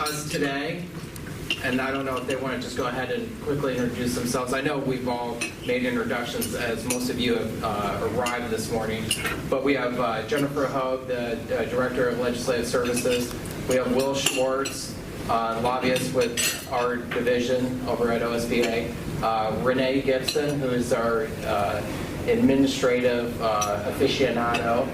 us today, and I don't know if they want to just go ahead and quickly introduce themselves. I know we've all made introductions as most of you have arrived this morning, but we have Jennifer Hogue, the Director of Legislative Services. We have Will Schwartz, lobbyist with our division over at OSBA. Renee Gibson, who is our administrative aficionado.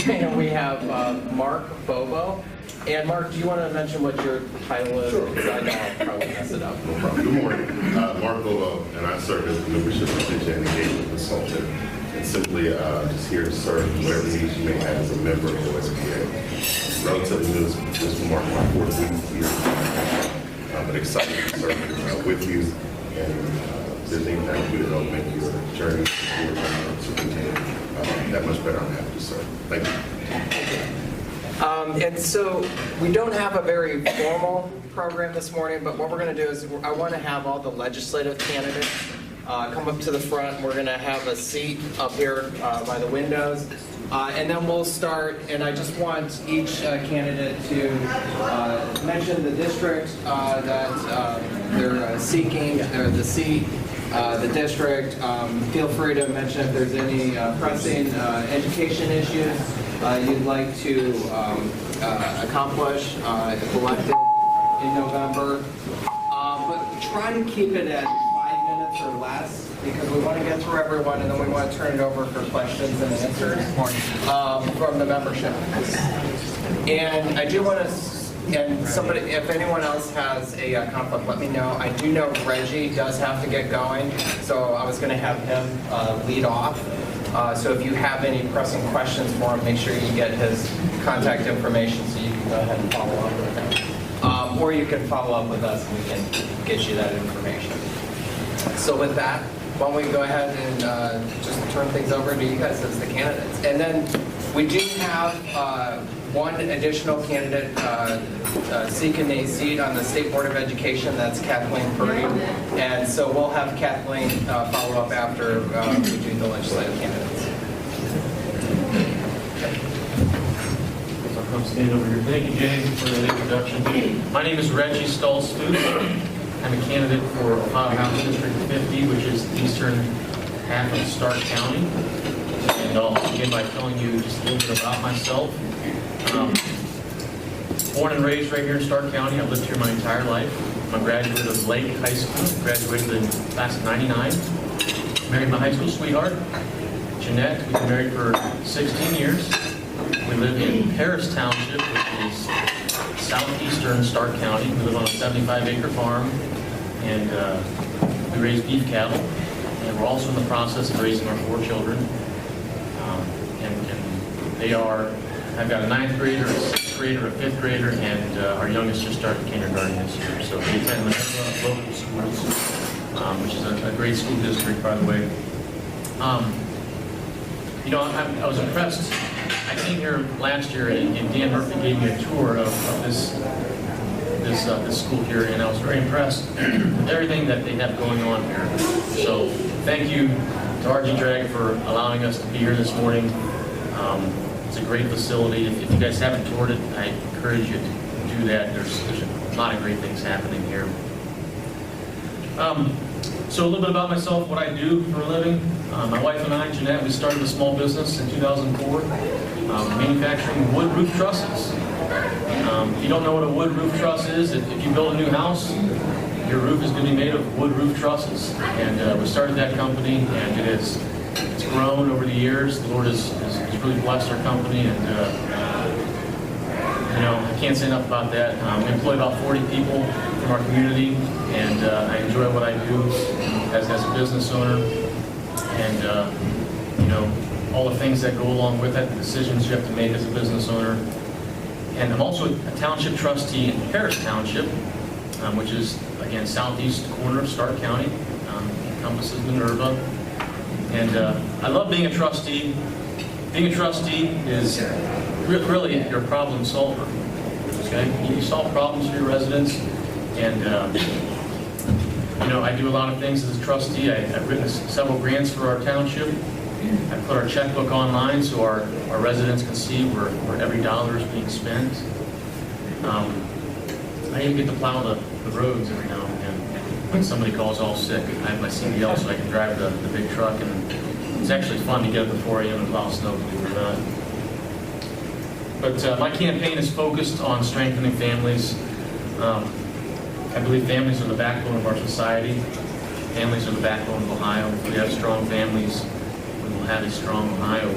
And we have Mark Bobo. And Mark, do you want to mention what your title is? Sure. Because I know I'll probably mess it up. No problem. Good morning. Mark Bobo, and I serve as the membership position and engagement consultant. And simply just here to serve whatever needs you may have as a member of OSBA. Relatively new, this will mark my 4th week here, but excited to serve with you. And if there's anything I can do to help make your journey to continue that much better, I'm happy to serve. Thank you. And so we don't have a very formal program this morning, but what we're going to do is I want to have all the legislative candidates come up to the front. We're going to have a seat up here by the windows. And then we'll start, and I just want each candidate to mention the district that they're seeking, or the seat, the district. Feel free to mention if there's any pressing education issues you'd like to accomplish if elected in November. But try to keep it at 5 minutes or less, because we want to get through everyone, and then we want to turn it over for questions and answers from the membership. And I do want to, and somebody, if anyone else has a conflict, let me know. I do know Reggie does have to get going, so I was going to have him lead off. So if you have any pressing questions for him, make sure you get his contact information so you can go ahead and follow up with him. Or you can follow up with us and we can get you that information. So with that, why don't we go ahead and just turn things over to you guys as the candidates. And then we do have one additional candidate seeking a seat on the State Board of Education. That's Kathleen Purdy. And so we'll have Kathleen follow up after we do the legislative candidates. I'll stand over here. Thank you, James, for the introduction. My name is Reggie Stolzfus. I'm a candidate for Ohio House District 50, which is the eastern half of Stark County. And I'll begin by telling you just a little bit about myself. Born and raised right here in Stark County. I've lived here my entire life. I'm a graduate of Lake High School. Graduated in class of '99. Married my high school sweetheart, Jeanette. We've been married for 16 years. We live in Paris Township, which is southeastern Stark County. We live on a 75-acre farm, and we raise beef cattle. And we're also in the process of raising our 4 children. And they are, I've got a 9th grader, a 6th grader, a 5th grader, and our youngest just started kindergarten this year. So we attend the local schools, which is a great school district, by the way. You know, I was impressed. I came here last year, and Dan Murphy gave me a tour of this school here, and I was very impressed with everything that they have going on here. So thank you to Drage for allowing us to be here this morning. It's a great facility. If you guys haven't toured it, I encourage you to do that. There's a lot of great things happening here. So a little bit about myself, what I do for a living. My wife and I, Jeanette, we started a small business in 2004, manufacturing wood roof trusses. If you don't know what a wood roof truss is, if you build a new house, your roof is going to be made of wood roof trusses. And we started that company, and it's grown over the years. The Lord has really blessed our company, and you know, I can't say enough about that. We employ about 40 people from our community, and I enjoy what I do as a business owner, and you know, all the things that go along with that, the decisions you have to make as a business owner. And I'm also a township trustee in Paris Township, which is, again, southeast corner of Stark County, encompasses Minerva. And I love being a trustee. Being a trustee is really your problem solver. Okay, you solve problems for your residents, and you know, I do a lot of things as a trustee. I've written several grants for our township. I put our checkbook online so our residents can see where every dollar is being spent. I even get to plow the roads every now and again. When somebody calls all sick, I have my CDL so I can drive the big truck, and it's actually fun to get up at 4 a.m. and plow snow, believe it or not. But my campaign is focused on strengthening families. I believe families are the backbone of our society. Families are the backbone of Ohio. If we have strong families, we will have a strong Ohio.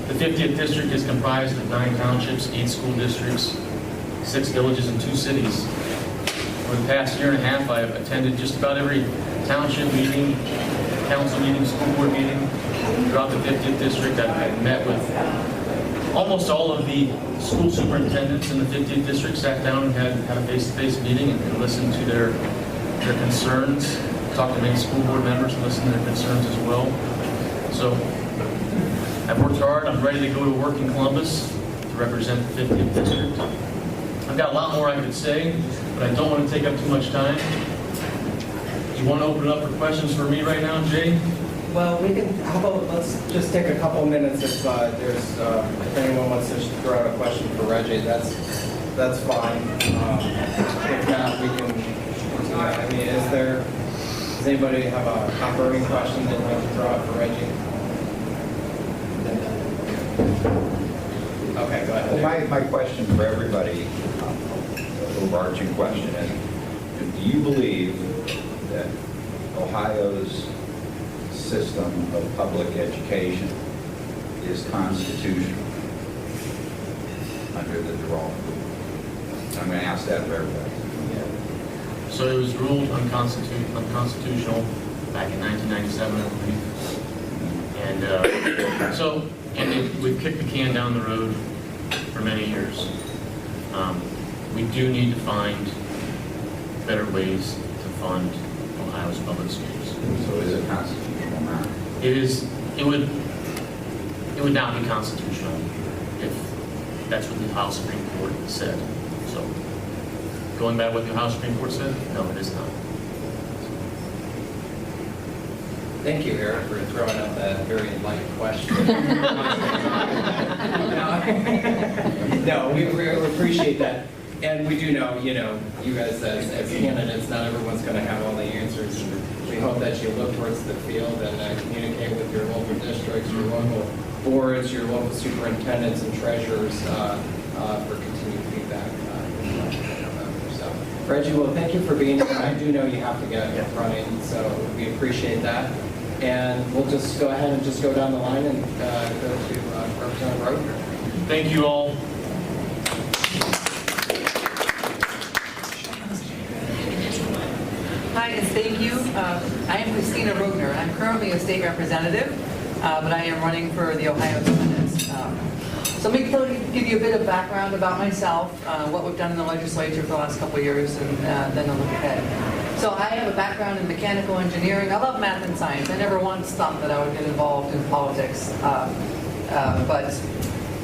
The 50th district is comprised of 9 townships, 8 school districts, 6 villages, and 2 cities. Over the past year and a half, I have attended just about every township meeting, council meeting, school board meeting throughout the 50th district. I've met with almost all of the school superintendents in the 50th district, sat down and had a face-to-face meeting and listened to their concerns, talked to many school board members and listened to their concerns as well. So I've worked hard. I'm ready to go to work in Columbus to represent the 50th district. I've got a lot more I could say, but I don't want to take up too much time. You want to open it up for questions for me right now, Jay? Well, we can, how about, let's just take a couple minutes if if anyone wants to throw out a question for Reggie, that's fine. If not, we can, I mean, does anybody have a burning question they'd like to throw out for Reggie? Okay, go ahead. Well, my question for everybody, overarching question is, do you believe that Ohio's system of public education is constitutional under the Drage? I'm going to ask that of everybody. So it was ruled unconstitutional back in 1997, I believe. And we've kicked the can down the road for many years. We do need to find better ways to fund Ohio's public schools. So is it constitutional now? It would not be constitutional if that's what the Ohio Supreme Court said. So, going back to what the Ohio Supreme Court said, no, it is not. Thank you, Eric, for throwing out that very light question. No, we appreciate that. And we do know, you guys as candidates, not everyone's going to have all the answers. We hope that you look towards the field and communicate with your local districts, your local boards, your local superintendents and treasurers for continued feedback. So, Reggie, well, thank you for being here. I do know you have to get running, so we appreciate that. And we'll just go ahead and just go down the line and go to Representative Roeder. Thank you all. Hi, and thank you. I am Christina Rogner. I'm currently a state representative, but I am running for the Ohio Senate. So let me give you a bit of background about myself, what we've done in the legislature for the last couple of years, and then a look ahead. So I have a background in mechanical engineering. I love math and science. I never once thought that I would get involved in politics, but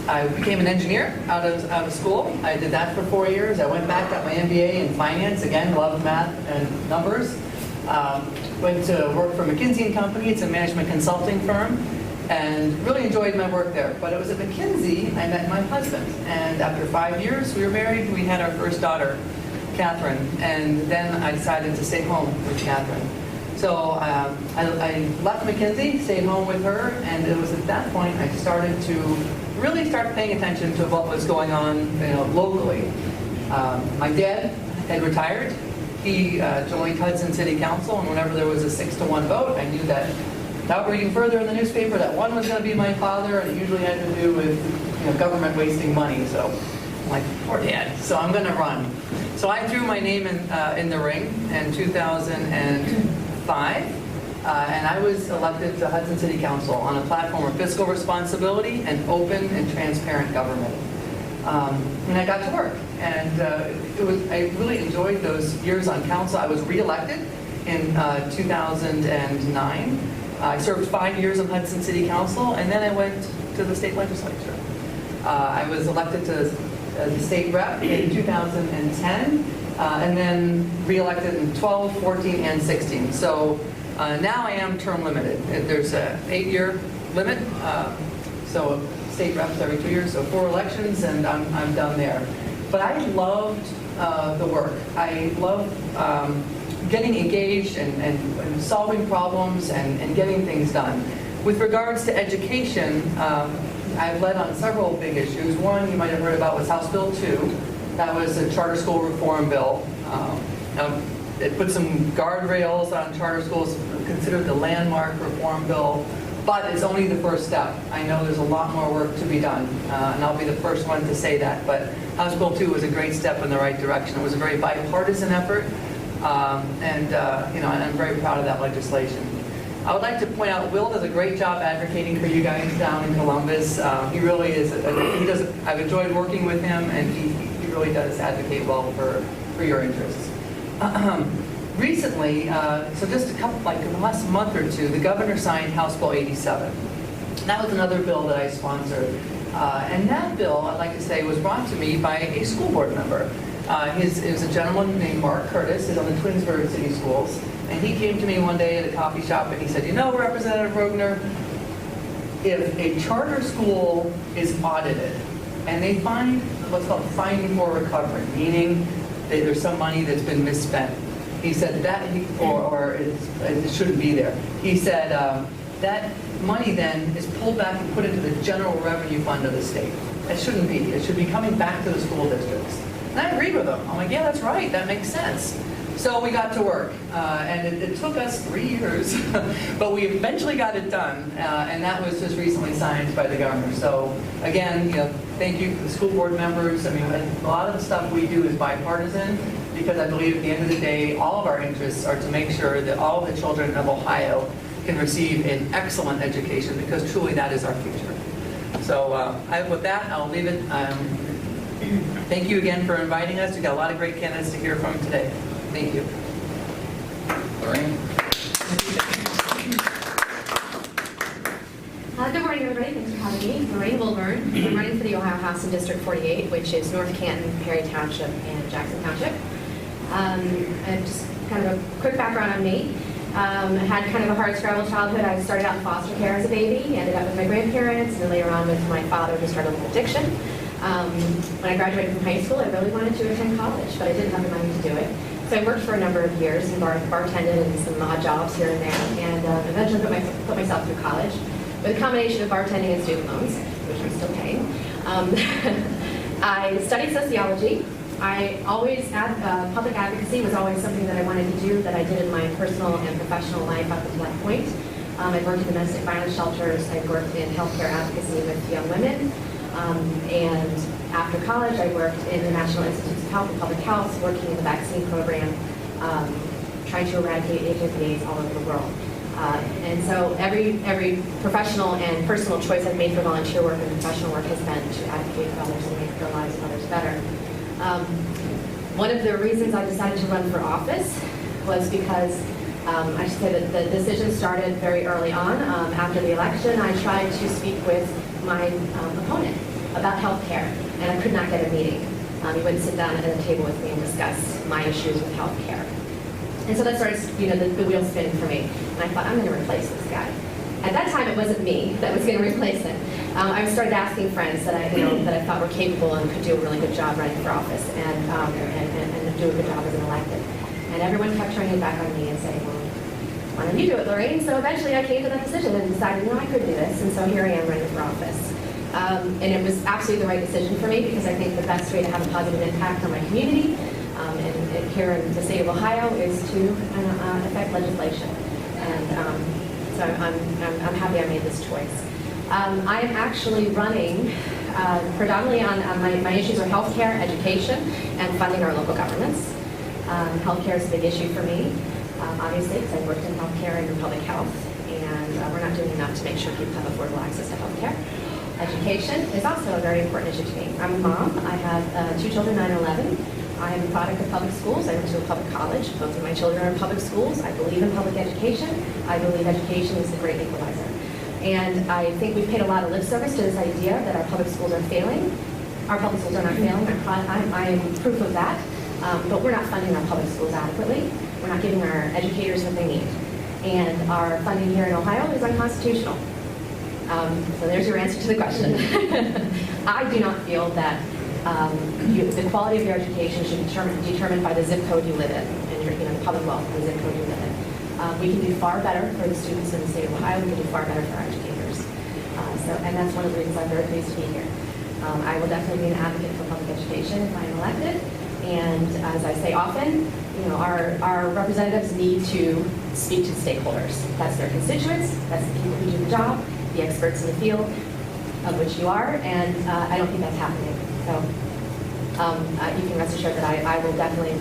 I became an engineer out of school. I did that for 4 years. I went back, got my MBA in finance. Again, loved math and numbers. Went to work for McKinsey & Company. It's a management consulting firm, and really enjoyed my work there. But it was at McKinsey I met my husband, and after 5 years we were married. We had our first daughter, Catherine, and then I decided to stay home with Catherine. So I left McKinsey, stayed home with her, and it was at that point I started to really start paying attention to what was going on, locally. My dad had retired. He joined Hudson City Council, and whenever there was a 6-to-1 vote, I knew that without reading further in the newspaper that one was going to be my father, and it usually had to do with government wasting money. So I'm like, poor dad. So I'm going to run. So I threw my name in the ring in 2005, and I was elected to Hudson City Council on a platform of fiscal responsibility and open and transparent government. And I got to work, and I really enjoyed those years on council. I was reelected in 2009. I served 5 years on Hudson City Council, and then I went to the state legislature. I was elected to the state rep in 2010, and then reelected in 12, 14, and 16. So now I am term limited. There's an 8-year limit, so state reps every 2 years, so 4 elections, and I'm done there. But I loved the work. I love getting engaged and solving problems and getting things done. With regards to education, I've led on several big issues. One you might have heard about was House Bill 2. That was a charter school reform bill. It put some guardrails on charter schools, considered the landmark reform bill, but it's only the first step. I know there's a lot more work to be done, and I'll be the first one to say that, but House Bill 2 was a great step in the right direction. It was a very bipartisan effort, and I'm very proud of that legislation. I would like to point out, Will does a great job advocating for you guys down in Columbus. He really is, I've enjoyed working with him, and he really does advocate well for your interests. Recently, so just a couple, like in the last month or two, the governor signed House Bill 87. That was another bill that I sponsored. And that bill, I'd like to say, was brought to me by a school board member. It was a gentleman named Mark Curtis, who's on the Twinsburg City Schools. And he came to me one day at a coffee shop and he said, you know, Representative Rogner, if a charter school is audited and they find what's called finding for recovery, meaning that there's some money that's been misspent, he said that, or it shouldn't be there. He said that money then is pulled back and put into the general revenue fund of the state. That shouldn't be. It should be coming back to the school districts. And I agreed with him. I'm like, yeah, that's right. That makes sense. So we got to work, and it took us 3 years, but we eventually got it done, and that was just recently signed by the governor. So again, thank you to the school board members. I mean, a lot of the stuff we do is bipartisan, because I believe at the end of the day, all of our interests are to make sure that all of the children of Ohio can receive an excellent education, because truly that is our future. So with that, I'll leave it. Thank you again for inviting us. We've got a lot of great candidates to hear from today. Thank you. Lorraine? Good morning, everybody. Thanks for having me. Lorraine Wilburn. I'm running for the Ohio House in District 48, which is North Canton, Perry Township, and Jackson Township. And just kind of a quick background on me. I had kind of a hard-scrabble childhood. I started out in foster care as a baby, ended up with my grandparents, and then later on with my father, who struggled with addiction. When I graduated from high school, I really wanted to attend college, but I didn't have the money to do it. So I worked for a number of years and bartended and some odd jobs here and there, and eventually put myself through college with a combination of bartending and student loans, which I'm still paying. I studied sociology. I always, public advocacy was always something that I wanted to do, that I did in my personal and professional life up until that point. I worked in domestic violence shelters. I worked in healthcare advocacy with young women. And after college, I worked in the National Institutes of Health and Public Health, working in the vaccine program, trying to eradicate HIV/AIDS all over the world. And so every professional and personal choice I've made for volunteer work and professional work has been to advocate for others and make the lives of others better. One of the reasons I decided to run for office was because I should say that the decision started very early on. After the election, I tried to speak with my opponent about health care, and I could not get a meeting. He wouldn't sit down at a table with me and discuss my issues with health care. And so that started, the wheels spinning for me. And I thought, I'm going to replace this guy. At that time, it wasn't me that was going to replace him. I started asking friends that I thought were capable and could do a really good job running for office and do a good job as an elected. And everyone kept turning it back on me and saying, well, why don't you do it, Lorraine? So eventually I came to that decision and decided, I could do this. And so here I am running for office. And it was absolutely the right decision for me, because I think the best way to have a positive impact on my community and here in the state of Ohio is to affect legislation. And so I'm happy I made this choice. I am actually running predominantly on my issues are healthcare, education, and funding our local governments. Healthcare is a big issue for me, obviously, because I've worked in healthcare and in public health, and we're not doing enough to make sure people have affordable access to healthcare. Education is also a very important issue to me. I'm a mom. I have 2 children, 9 and 11. I am a product of public schools. I went to a public college. Both of my children are in public schools. I believe in public education. I believe education is a great equalizer. And I think we've paid a lot of lip service to this idea that our public schools are failing. Our public schools are not failing. I am proof of that. But we're not funding our public schools adequately. We're not giving our educators what they need. And our funding here in Ohio is unconstitutional. So there's your answer to the question. I do not feel that the quality of your education should be determined by the zip code you live in, and your, the public wealth of the zip code you live in. We can do far better for the students in the state of Ohio. We can do far better for our educators. And that's one of the reasons I'm very pleased to be here. I will definitely be an advocate for public education if I am elected. And as I say often, our representatives need to speak to the stakeholders. That's their constituents, that's the people who do the job, the experts in the field, of which you are, and I don't think that's happening. So you can rest assured that I will definitely,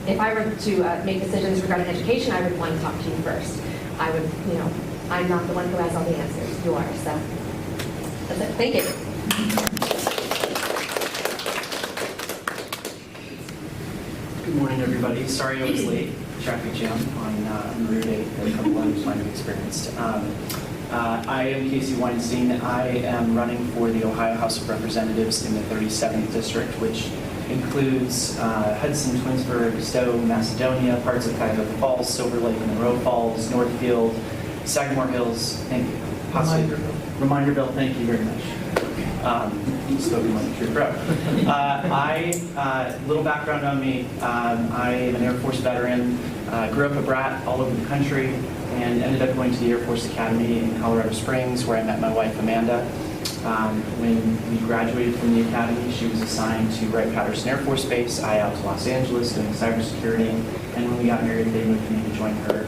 if I were to make decisions regarding education, I would want to talk to you first. I would, I'm not the one who has all the answers. You are. So that's it. Thank you. Good morning, everybody. Sorry I was late. Traffic jam on Route 8 that a couple others might have experienced. I am Casey Weinstein. I am running for the Ohio House of Representatives in the 37th District, which includes Hudson, Twinsburg, Stowe, Macedonia, parts of Cuyahoga Falls, Silver Lake, Monroe Falls, Northfield, Sagamore Hills, thank you. Reminderville, thank you very much. Spoken like a true pro. Little background on me. I am an Air Force veteran, grew up a brat all over the country, and ended up going to the Air Force Academy in Colorado Springs, where I met my wife, Amanda. When we graduated from the academy, she was assigned to Wright-Patterson Air Force Base, I out to Los Angeles doing cybersecurity, and when we got married, they moved me to join her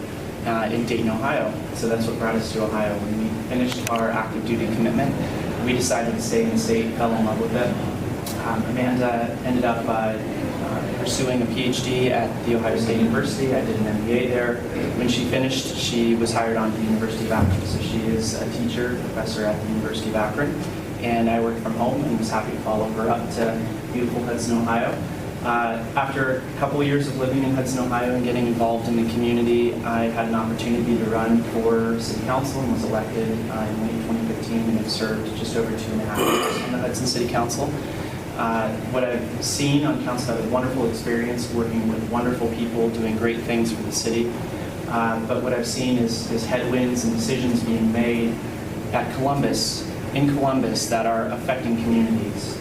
in Dayton, Ohio. So that's what brought us to Ohio. When we finished our active duty commitment, we decided to stay in the state, fell in love with it. Amanda ended up pursuing a PhD at The Ohio State University. I did an MBA there. When she finished, she was hired on to the University of Akron. So she is a teacher, professor at the University of Akron. And I worked from home and was happy to follow her up to beautiful Hudson, Ohio. After a couple of years of living in Hudson, Ohio and getting involved in the community, I had an opportunity to run for city council and was elected in late 2015 and have served just over 2.5 years on the Hudson City Council. What I've seen on council, I've had a wonderful experience working with wonderful people doing great things for the city. But what I've seen is headwinds and decisions being made at in Columbus that are affecting communities,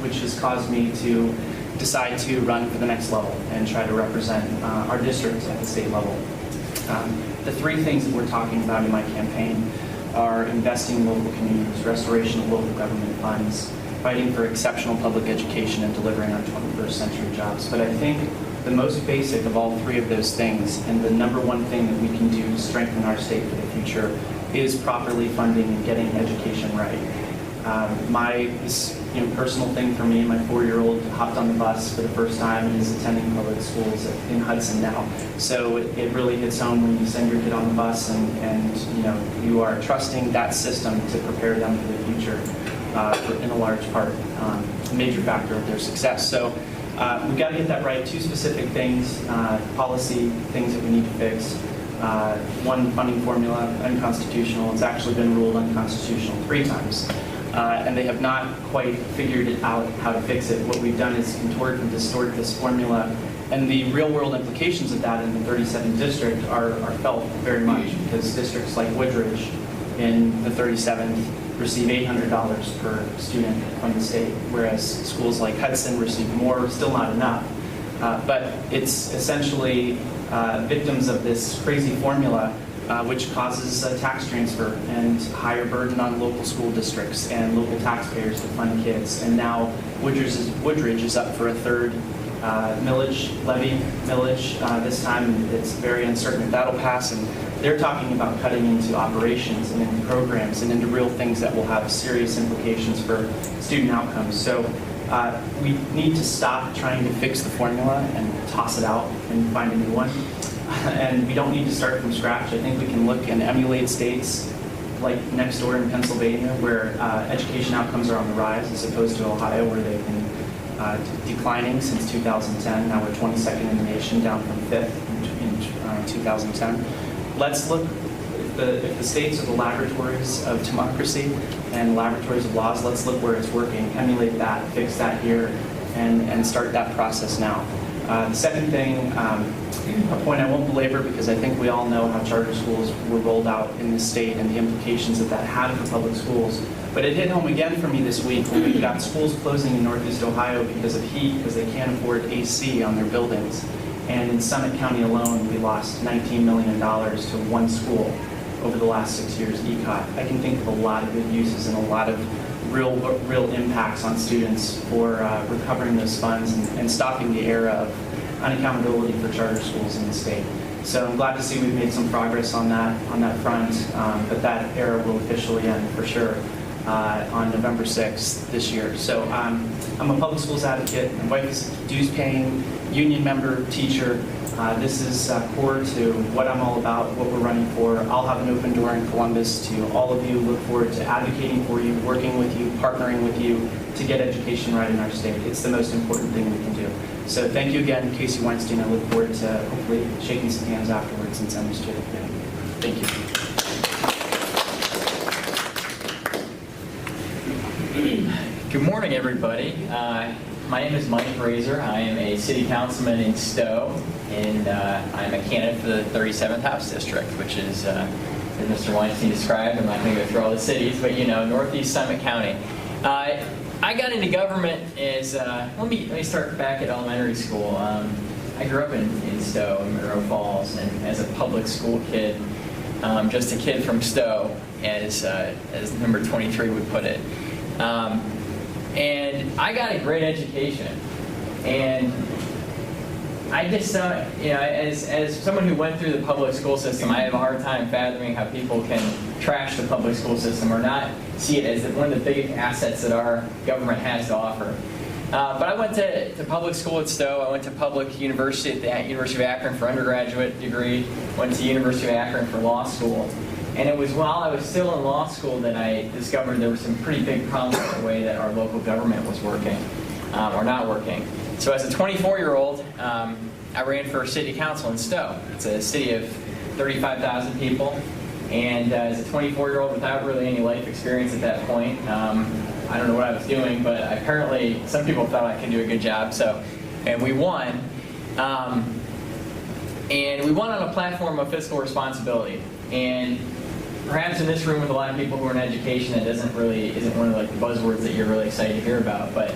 which has caused me to decide to run for the next level and try to represent our districts at the state level. The three things that we're talking about in my campaign are investing in local communities, restoration of local government funds, fighting for exceptional public education, and delivering on 21st century jobs. But I think the most basic of all three of those things, and the number one thing that we can do to strengthen our state for the future, is properly funding and getting education right. This personal thing for me, my 4-year-old hopped on the bus for the first time and is attending public schools in Hudson now. So it really hits home when you send your kid on the bus and you are trusting that system to prepare them for the future in a large part, a major factor of their success. So we've got to get that right. Two specific things, policy things that we need to fix. One, funding formula, unconstitutional. It's actually been ruled unconstitutional 3 times. And they have not quite figured it out how to fix it. What we've done is contort and distort this formula, and the real-world implications of that in the 37th district are felt very much, because districts like Woodridge in the 37th receive $800 per student from the state, whereas schools like Hudson receive more, still not enough. But it's essentially victims of this crazy formula, which causes a tax transfer and higher burden on local school districts and local taxpayers to fund kids. And now Woodridge is up for a third levy millage this time. It's very uncertain if that'll pass, and they're talking about cutting into operations and into programs and into real things that will have serious implications for student outcomes. So we need to stop trying to fix the formula and toss it out and find a new one. And we don't need to start from scratch. I think we can look and emulate states like next door in Pennsylvania, where education outcomes are on the rise, as opposed to Ohio, where they've been declining since 2010. Now we're 22nd in the nation, down from 5th in 2010. Let's look, if the states are the laboratories of democracy and laboratories of laws, let's look where it's working, emulate that, fix that here, and start that process now. The second thing, a point I won't belabor, because I think we all know how charter schools were rolled out in this state and the implications that that had for public schools. But it hit home again for me this week when we've got schools closing in Northeast Ohio because of heat, because they can't afford AC on their buildings. And in Summit County alone, we lost $19 million to one school over the last 6 years, ECOT. I can think of a lot of good uses and a lot of real impacts on students for recovering those funds and stopping the era of unaccountability for charter schools in the state. So I'm glad to see we've made some progress on that front, but that era will officially end for sure on November 6th this year. So I'm a public schools advocate. My wife is a dues-paying union member, teacher. This is core to what I'm all about, what we're running for. I'll have an open door in Columbus to all of you. Look forward to advocating for you, working with you, partnering with you to get education right in our state. It's the most important thing we can do. So thank you again, Casey Weinstein. I look forward to hopefully shaking some hands afterwards and sending this to the committee. Thank you. Good morning, everybody. My name is Mike Razor. I am a city councilman in Stowe, and I'm a candidate for the 37th House District, which is, as Mr. Weinstein described, I'm not going to go through all the cities, but Northeast Summit County. I got into government as, let me start back at elementary school. I grew up in Stowe, in Monroe Falls, and as a public school kid, just a kid from Stowe, as number 23 would put it. And I got a great education, and I just, as someone who went through the public school system, I have a hard time fathoming how people can trash the public school system or not see it as one of the big assets that our government has to offer. But I went to public school at Stowe. I went to public university at the University of Akron for undergraduate degree. Went to University of Akron for law school. And it was while I was still in law school that I discovered there were some pretty big problems with the way that our local government was working, or not working. So as a 24-year-old, I ran for city council in Stowe. It's a city of 35,000 people. And as a 24-year-old without really any life experience at that point, I don't know what I was doing, but apparently some people thought I could do a good job. And we won. And we won on a platform of fiscal responsibility. And perhaps in this room with a lot of people who are in education, that isn't one of the buzzwords that you're really excited to hear about. But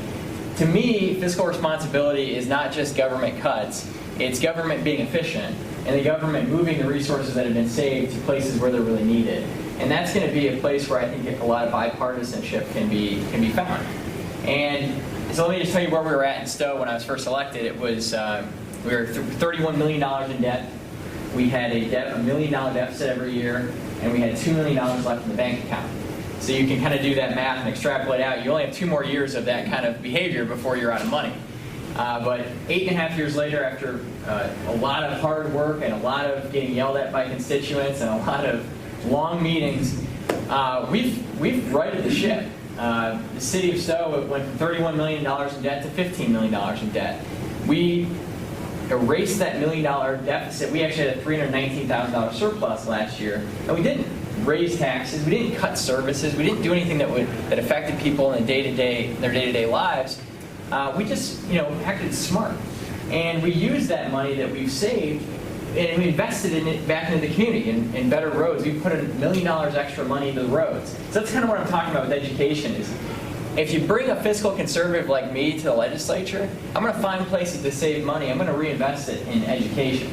to me, fiscal responsibility is not just government cuts. It's government being efficient and the government moving the resources that have been saved to places where they're really needed. And that's going to be a place where I think a lot of bipartisanship can be found. And so let me just tell you where we were at in Stowe when I was first elected. It was we were $31 million in debt. We had a $1 million deficit every year, and we had $2 million left in the bank account. So you can kind of do that math and extrapolate out. You only have 2 more years of that kind of behavior before you're out of money. But 8.5 years later, after a lot of hard work and a lot of getting yelled at by constituents and a lot of long meetings, we've righted the ship. The city of Stowe went from $31 million in debt to $15 million in debt. We erased that $1 million deficit. We actually had a $319,000 surplus last year, and we didn't raise taxes. We didn't cut services. We didn't do anything that affected people in their day-to-day lives. We just acted smart, and we used that money that we've saved and we invested in it back into the community in better roads. We put $1 million extra money into the roads. So that's kind of what I'm talking about with education is. If you bring a fiscal conservative like me to the legislature, I'm going to find places to save money. I'm going to reinvest it in education.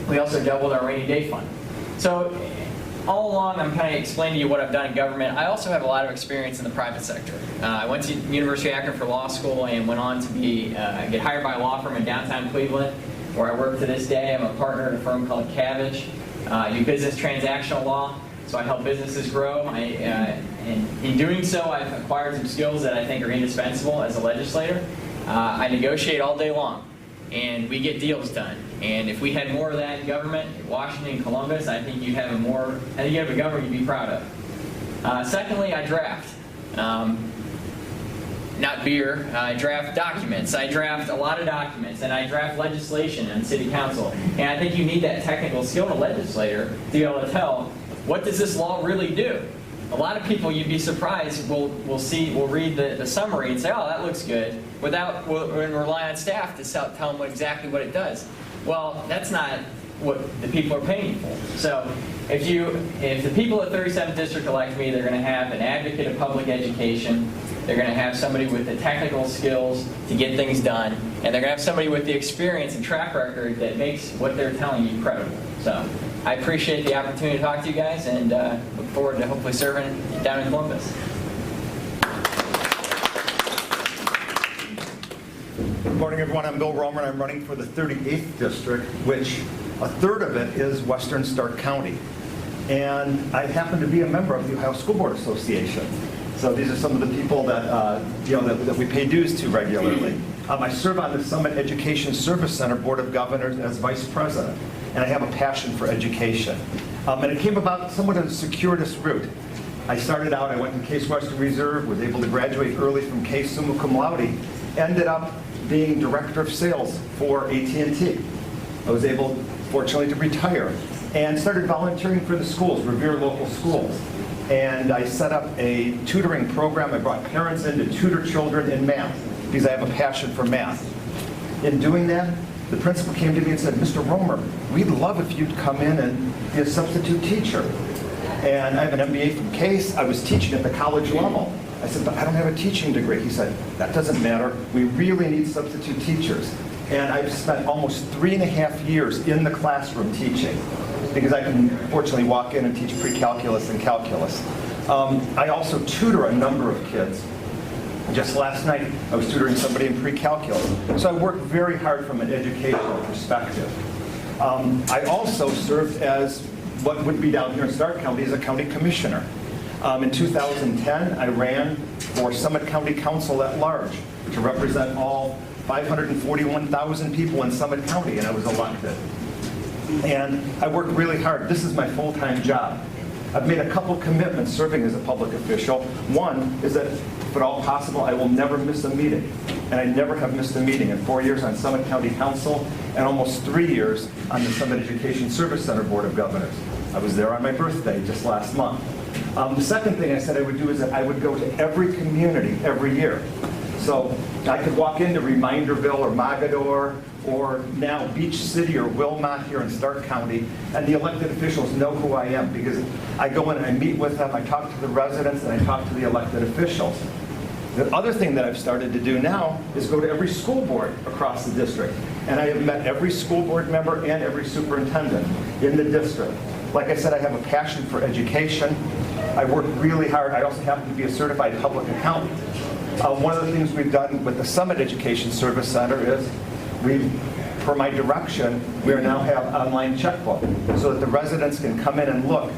We also doubled our rainy day fund. So all along, I'm kind of explaining to you what I've done in government. I also have a lot of experience in the private sector. I went to University of Akron for law school and went on to get hired by a law firm in downtown Cleveland, where I work to this day. I'm a partner at a firm called Cabbage. I do business transactional law, so I help businesses grow. And in doing so, I've acquired some skills that I think are indispensable as a legislator. I negotiate all day long, and we get deals done. And if we had more of that in government, in Washington, Columbus, I think you'd have a government you'd be proud of. Secondly, I draft. Not beer, I draft documents. I draft a lot of documents, and I draft legislation on city council. And I think you need that technical skill in a legislator to be able to tell, what does this law really do? A lot of people, you'd be surprised, will read the summary and say, oh, that looks good, and rely on staff to tell them exactly what it does. Well, that's not what the people are paying for. So if the people at 37th District elect me, they're going to have an advocate of public education, they're going to have somebody with the technical skills to get things done, and they're going to have somebody with the experience and track record that makes what they're telling you credible. So I appreciate the opportunity to talk to you guys, and look forward to hopefully serving down in Columbus. Good morning, everyone. I'm Bill Romer, and I'm running for the 38th District, which a third of it is Western Stark County. And I happen to be a member of the Ohio School Board Association. So these are some of the people that, that we pay dues to regularly. I serve on the Summit Education Service Center Board of Governors as Vice President, and I have a passion for education. And it came about somewhat of a circuitous route. I started out, I went to Case Western Reserve, was able to graduate early from Case summa cum laude, ended up being Director of Sales for AT&T. I was able, fortunately, to retire and started volunteering for the schools, Revere local schools. And I set up a tutoring program. I brought parents in to tutor children in math because I have a passion for math. In doing that, the principal came to me and said, Mr. Romer, we'd love if you'd come in and be a substitute teacher. And I have an MBA from Case. I was teaching at the college level. I said, but I don't have a teaching degree. He said, that doesn't matter. We really need substitute teachers. And I've spent almost 3.5 years in the classroom teaching because I can fortunately walk in and teach pre-calculus and calculus. I also tutor a number of kids. Just last night, I was tutoring somebody in pre-calculus. So I work very hard from an educational perspective. I also served as what would be down here in Stark County as a county commissioner. In 2010, I ran for Summit County Council at large to represent all 541,000 people in Summit County, and I was elected. And I worked really hard. This is my full-time job. I've made a couple commitments serving as a public official. One is that, if at all possible, I will never miss a meeting. And I never have missed a meeting in 4 years on Summit County Council and almost 3 years on the Summit Education Service Center Board of Governors. I was there on my birthday just last month. The second thing I said I would do is that I would go to every community every year. So I could walk into Reminderville or Mogador or now Beach City or Wilmot here in Stark County, and the elected officials know who I am because I go in and I meet with them, I talk to the residents, and I talk to the elected officials. The other thing that I've started to do now is go to every school board across the district, and I have met every school board member and every superintendent in the district. Like I said, I have a passion for education. I work really hard. I also happen to be a certified public accountant. One of the things we've done with the Summit Education Service Center is per my direction, we now have online checkbook so that the residents can come in and look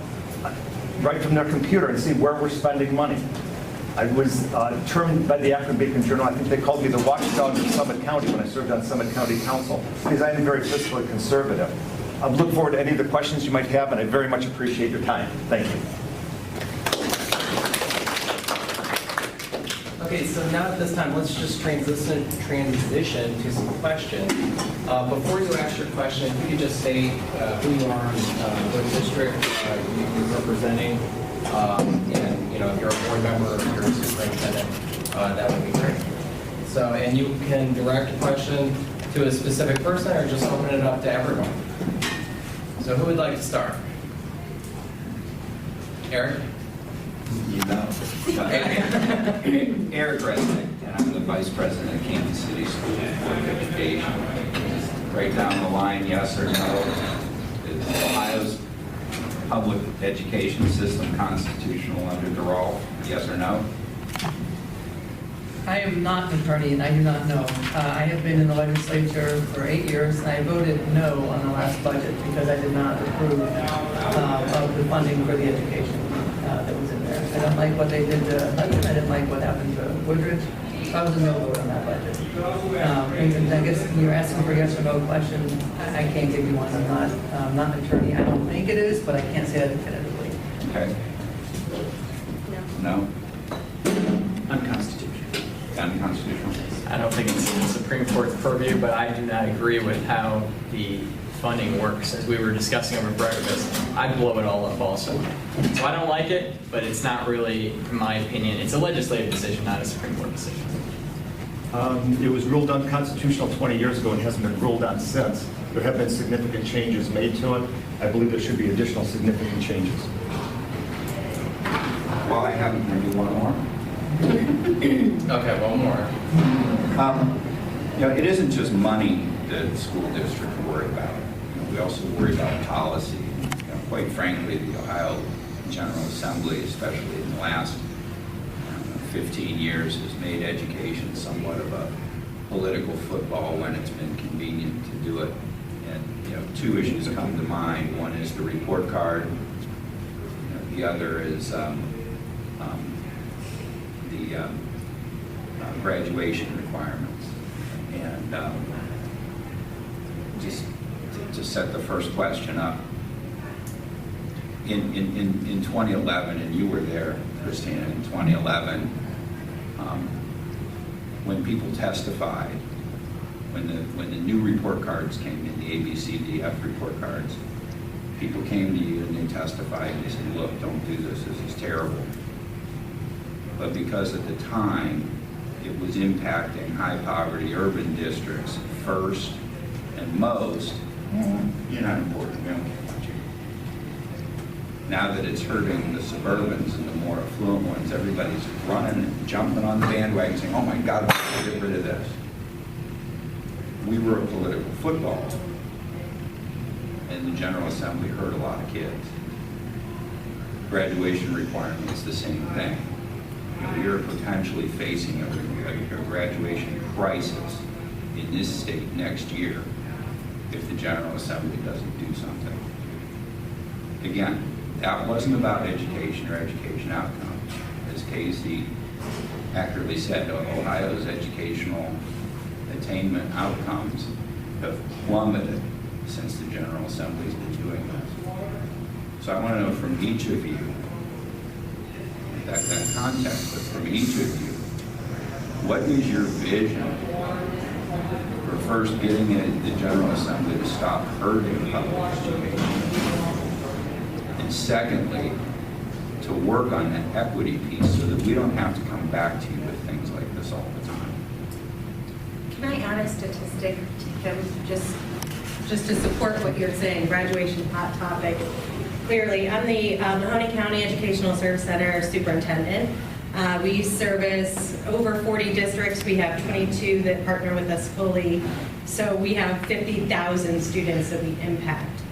right from their computer and see where we're spending money. I was termed by the Akron Beacon Journal, I think they called me the watchdog of Summit County when I served on Summit County Council because I am very fiscally conservative. I look forward to any of the questions you might have, and I very much appreciate your time. Thank you. Okay, so now at this time, let's just transition to some questions. Before you ask your question, if you could just say who you are, what district you're representing, and if you're a board member or if you're a superintendent, that would be great. So, and you can direct a question to a specific person or just open it up to everyone. So who would like to start? Eric? You know. Eric Resnick, and I'm the Vice President of Kansas City School Board of Education. Right down the line, yes or no? Is Ohio's public education system constitutional under the law? Yes or no? I am not an attorney, and I do not know. I have been in the legislature for 8 years, and I voted no on the last budget because I did not approve of the funding for the education that was in there. I don't like what they did to Hudson. I didn't like what happened to Woodridge. So I was a no vote on that budget. And I guess you're asking for a yes or no question. I can't give you one. I'm not an attorney. I don't think it is, but I can't say that definitively. Okay. No? Unconstitutional. Unconstitutional? I don't think it's the Supreme Court's purview, but I do not agree with how the funding works. As we were discussing over breakfast, I blow it all up also. So I don't like it, but it's not really, in my opinion, it's a legislative decision, not a Supreme Court decision. It was ruled unconstitutional 20 years ago and hasn't been ruled on since. There have been significant changes made to it. I believe there should be additional significant changes. Well, I have maybe one more. Okay, one more. It isn't just money that the school district worry about. We also worry about policy. Quite frankly, the Ohio General Assembly, especially in the last 15 years, has made education somewhat of a political football when it's been convenient to do it. And two issues come to mind. One is the report card. The other is the graduation requirements. And just to set the first question up, in 2011, and you were there, Christina, in 2011, when people testified, when the new report cards came in, the A, B, C, D, F report cards, people came to you and they testified and they said, look, don't do this is terrible. But because at the time, it was impacting high poverty urban districts first and most, you're not important, we don't care about you. Now that it's hurting the suburbans and the more affluent ones, everybody's running and jumping on the bandwagon saying, oh my God, we have to get rid of this. We were a political football, and the General Assembly hurt a lot of kids. Graduation requirements, the same thing. We are potentially facing a graduation crisis in this state next year if the General Assembly doesn't do something. Again, that wasn't about education or education outcomes. As Casey accurately said, Ohio's educational attainment outcomes have plummeted since the General Assembly's been doing this. So I want to know from each of you, that context, but from each of you, what is your vision for first getting the General Assembly to stop hurting public education? And secondly, to work on that equity piece so that we don't have to come back to you with things like this all the time. Can I add a statistic, Kim, just to support what you're saying, graduation hot topic? Clearly, I'm the Mahoney County Educational Service Center superintendent. We service over 40 districts. We have 22 that partner with us fully. So we have 50,000 students that we impact.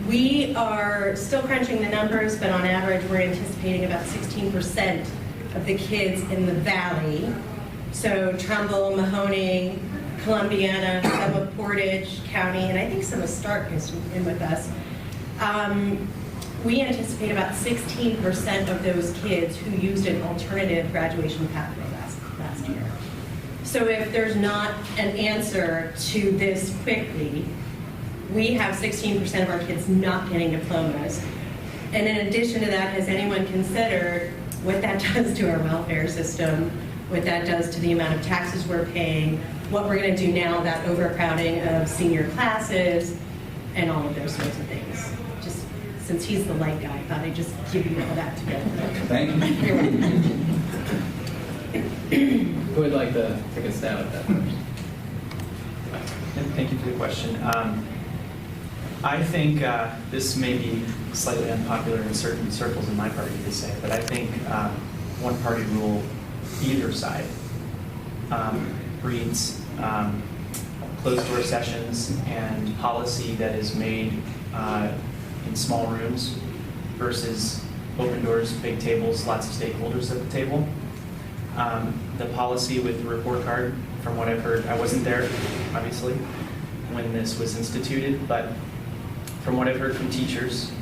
We are still crunching the numbers, but on average, we're anticipating about 16% of the kids in the valley. So Trumbull, Mahoney, Columbiana, some of Portage County, and I think some of Stark is in with us. We anticipate about 16% of those kids who used an alternative graduation pathway last year. So if there's not an answer to this quickly, we have 16% of our kids not getting diplomas. And in addition to that, has anyone considered what that does to our welfare system, what that does to the amount of taxes we're paying, what we're going to do now about overcrowding of senior classes, and all of those sorts of things. Just since he's the light guy, I thought I'd just give you all that together. Thank you. Who would like to take a stab at that first? Thank you for the question. I think this may be slightly unpopular in certain circles in my party to say, but I think one-party rule, either side, breeds closed-door sessions and policy that is made in small rooms versus open doors, big tables, lots of stakeholders at the table. The policy with the report card, from what I've heard, I wasn't there, obviously, when this was instituted, but from what I've heard from teachers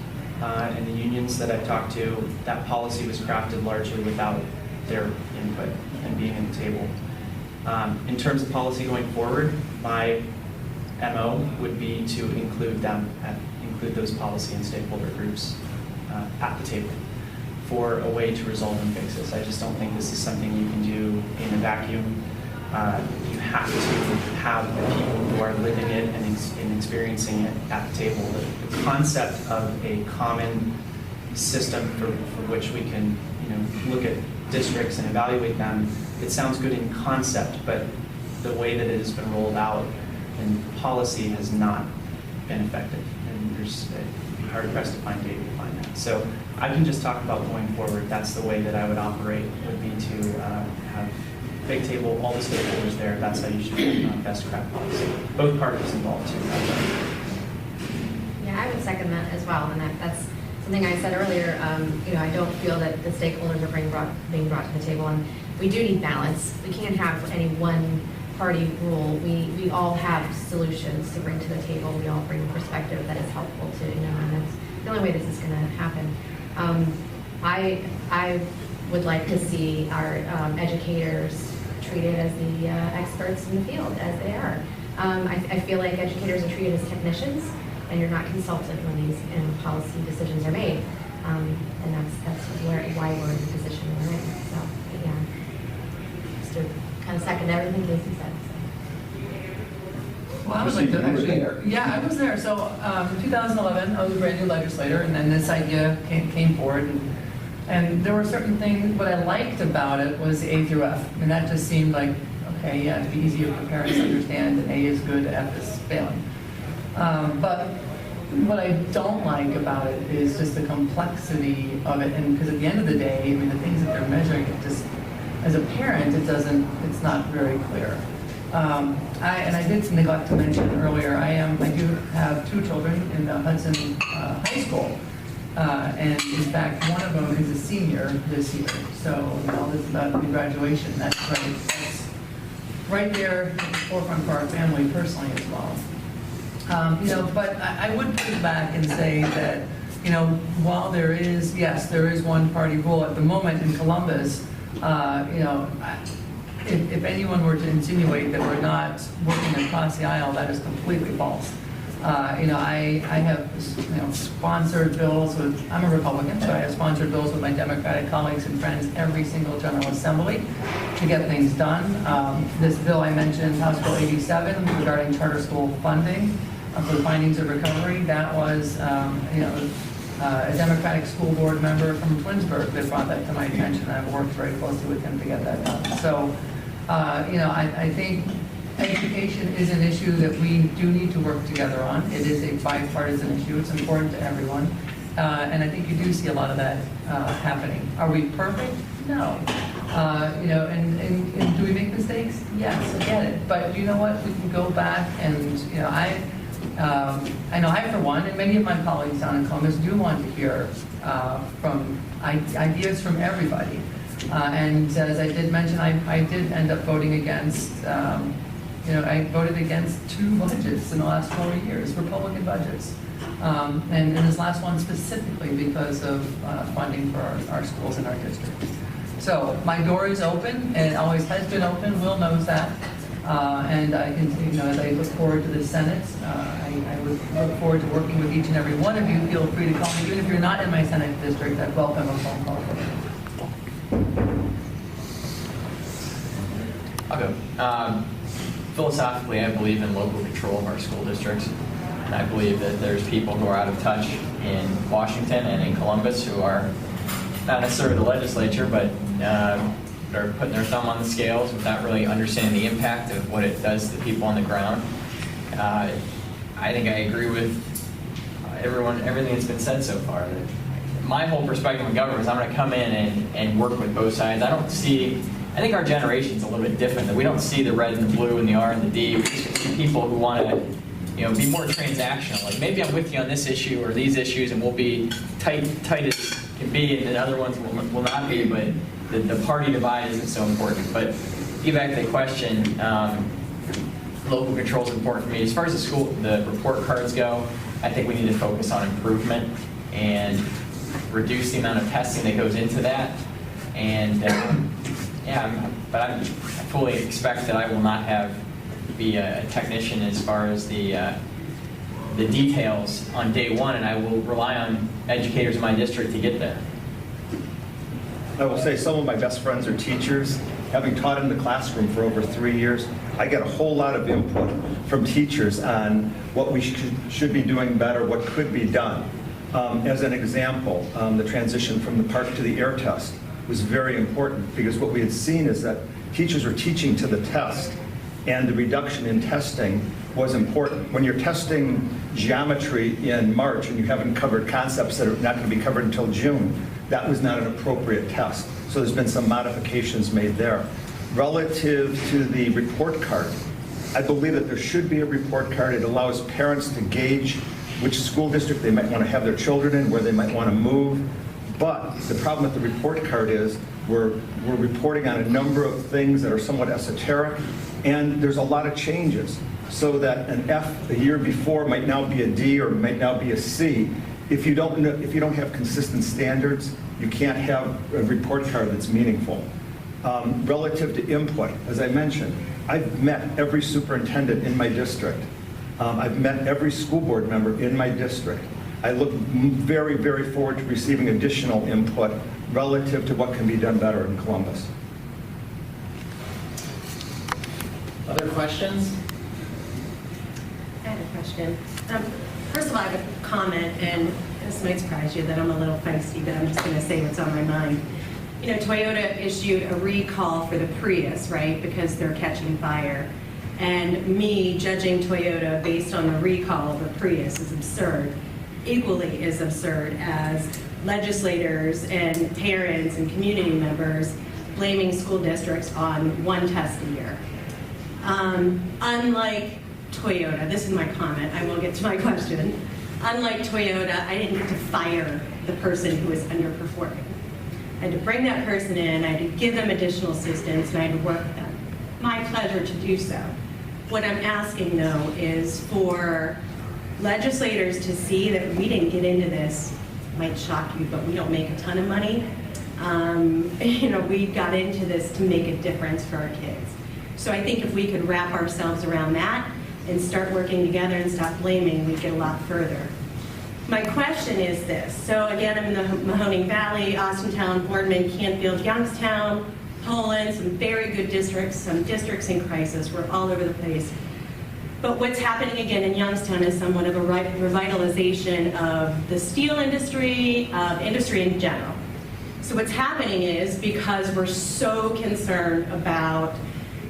and the unions that I've talked to, that policy was crafted largely without their input and being at the table. In terms of policy going forward, my MO would be to include those policy and stakeholder groups at the table for a way to resolve and fix this. I just don't think this is something you can do in a vacuum. You have to have the people who are living it and experiencing it at the table. The concept of a common system for which we can, look at districts and evaluate them, it sounds good in concept, but the way that it has been rolled out and policy has not been effective. And there's hard pressed to find data to find that. So I can just talk about going forward. That's the way that I would operate, would be to have big table, all the stakeholders there. That's how you should do best craft policy. Both parties involved too. Yeah, I would second that as well, and that's something I said earlier. I don't feel that the stakeholders are being brought to the table, and we do need balance. We can't have any one party rule. We all have solutions to bring to the table. We all bring a perspective that is helpful to, and that's the only way this is going to happen. I would like to see our educators treated as the experts in the field, as they are. I feel like educators are treated as technicians, and you're not consulted when these policy decisions are made. And that's why we're in the position we're in. So, yeah, just to kind of second everything Casey said. Well, I would like to actually, yeah, I was there. So in 2011, I was a brand new legislator, and then this idea came forward. And there were certain things, what I liked about it was A through F. And that just seemed like, okay, yeah, it'd be easier for parents to understand, and A is good, F is failing. But what I don't like about it is just the complexity of it. And because at the end of the day, I mean, the things that they're measuring, it just, as a parent, it's not very clear. I did neglect to mention earlier, I do have 2 children in the Hudson High School. And in fact, one of them is a senior this year. So all this about graduation, that's right there at the forefront for our family personally as well. But I would push back and say that, while there is one party rule at the moment in Columbus, if anyone were to insinuate that we're not working across the aisle, that is completely false. I have sponsored bills with, I'm a Republican, so I have sponsored bills with my Democratic colleagues and friends every single General Assembly to get things done. This bill I mentioned, House Bill 87, regarding charter school funding for the findings of recovery, that was, a Democratic school board member from Twinsburg that brought that to my attention. I've worked very closely with him to get that done. So, I think education is an issue that we do need to work together on. It is a bipartisan issue. It's important to everyone. And I think you do see a lot of that happening. Are we perfect? No. And do we make mistakes? Yes, I get it. But you know what? We can go back and, I know I, for one, and many of my colleagues down in Columbus do want to hear from ideas from everybody. And as I did mention, I did end up voting against, I voted against 2 budgets in the last 4 years, Republican budgets. And this last one specifically because of funding for our schools in our district. So my door is open, and it always has been open. Will knows that. And I continue, as I look forward to the Senate, I would look forward to working with each and every one of you. Feel free to call me. Even if you're not in my Senate district, I'd welcome a phone call from you. I'll go. Philosophically, I believe in local control of our school districts. And I believe that there's people who are out of touch in Washington and in Columbus who are not necessarily the legislature, but are putting their thumb on the scales without really understanding the impact of what it does to people on the ground. I think I agree with everything that's been said so far. My whole perspective on government is I'm going to come in and work with both sides. I think our generation's a little bit different, that we don't see the red and the blue and the R and the D. We just see people who want to be more transactional. Like, maybe I'm with you on this issue or these issues, and we'll be tight as can be, and then other ones will not be, but the party divide isn't so important. But to get back to the question, local control is important for me. As far as the report cards go, I think we need to focus on improvement and reduce the amount of testing that goes into that. And but I fully expect that I will not be a technician as far as the details on day one, and I will rely on educators in my district to get there. I will say some of my best friends are teachers. Having taught in the classroom for over 3 years, I get a whole lot of input from teachers on what we should be doing better, what could be done. As an example, the transition from the park to the air test was very important, because what we had seen is that teachers were teaching to the test and the reduction in testing was important. When you're testing geometry in March and you haven't covered concepts that are not going to be covered until June, that was not an appropriate test. So there's been some modifications made there. Relative to the report card, I believe that there should be a report card. It allows parents to gauge which school district they might want to have their children in, where they might want to move. But the problem with the report card is we're reporting on a number of things that are somewhat esoteric, and there's a lot of changes. So that an F a year before might now be a D or might now be a C. If you don't have consistent standards, you can't have a report card that's meaningful. Relative to input, as I mentioned, I've met every superintendent in my district. I've met every school board member in my district. I look very, very forward to receiving additional input relative to what can be done better in Columbus. Other questions? I have a question. First of all, I have a comment, and this might surprise you that I'm a little feisty, but I'm just going to say what's on my mind. You know, Toyota issued a recall for the Prius, right, because they're catching fire. And me judging Toyota based on the recall of the Prius is absurd, equally as absurd as legislators and parents and community members blaming school districts on one test a year. Unlike Toyota, this is my comment, I will get to my question. Unlike Toyota, I didn't get to fire the person who was underperforming. I had to bring that person in, I had to give them additional assistance, and I had to work with them. My pleasure to do so. What I'm asking, though, is for legislators to see that we didn't get into this, might shock you, but we don't make a ton of money. You know, we got into this to make a difference for our kids. So I think if we could wrap ourselves around that and start working together and stop blaming, we'd get a lot further. My question is this. So again, I'm in the Mahoning Valley, Austintown, Boardman, Canfield, Youngstown, Poland, some very good districts, some districts in crisis. We're all over the place. But what's happening again in Youngstown is somewhat of a revitalization of the steel industry, industry in general. So what's happening is, because we're so concerned about,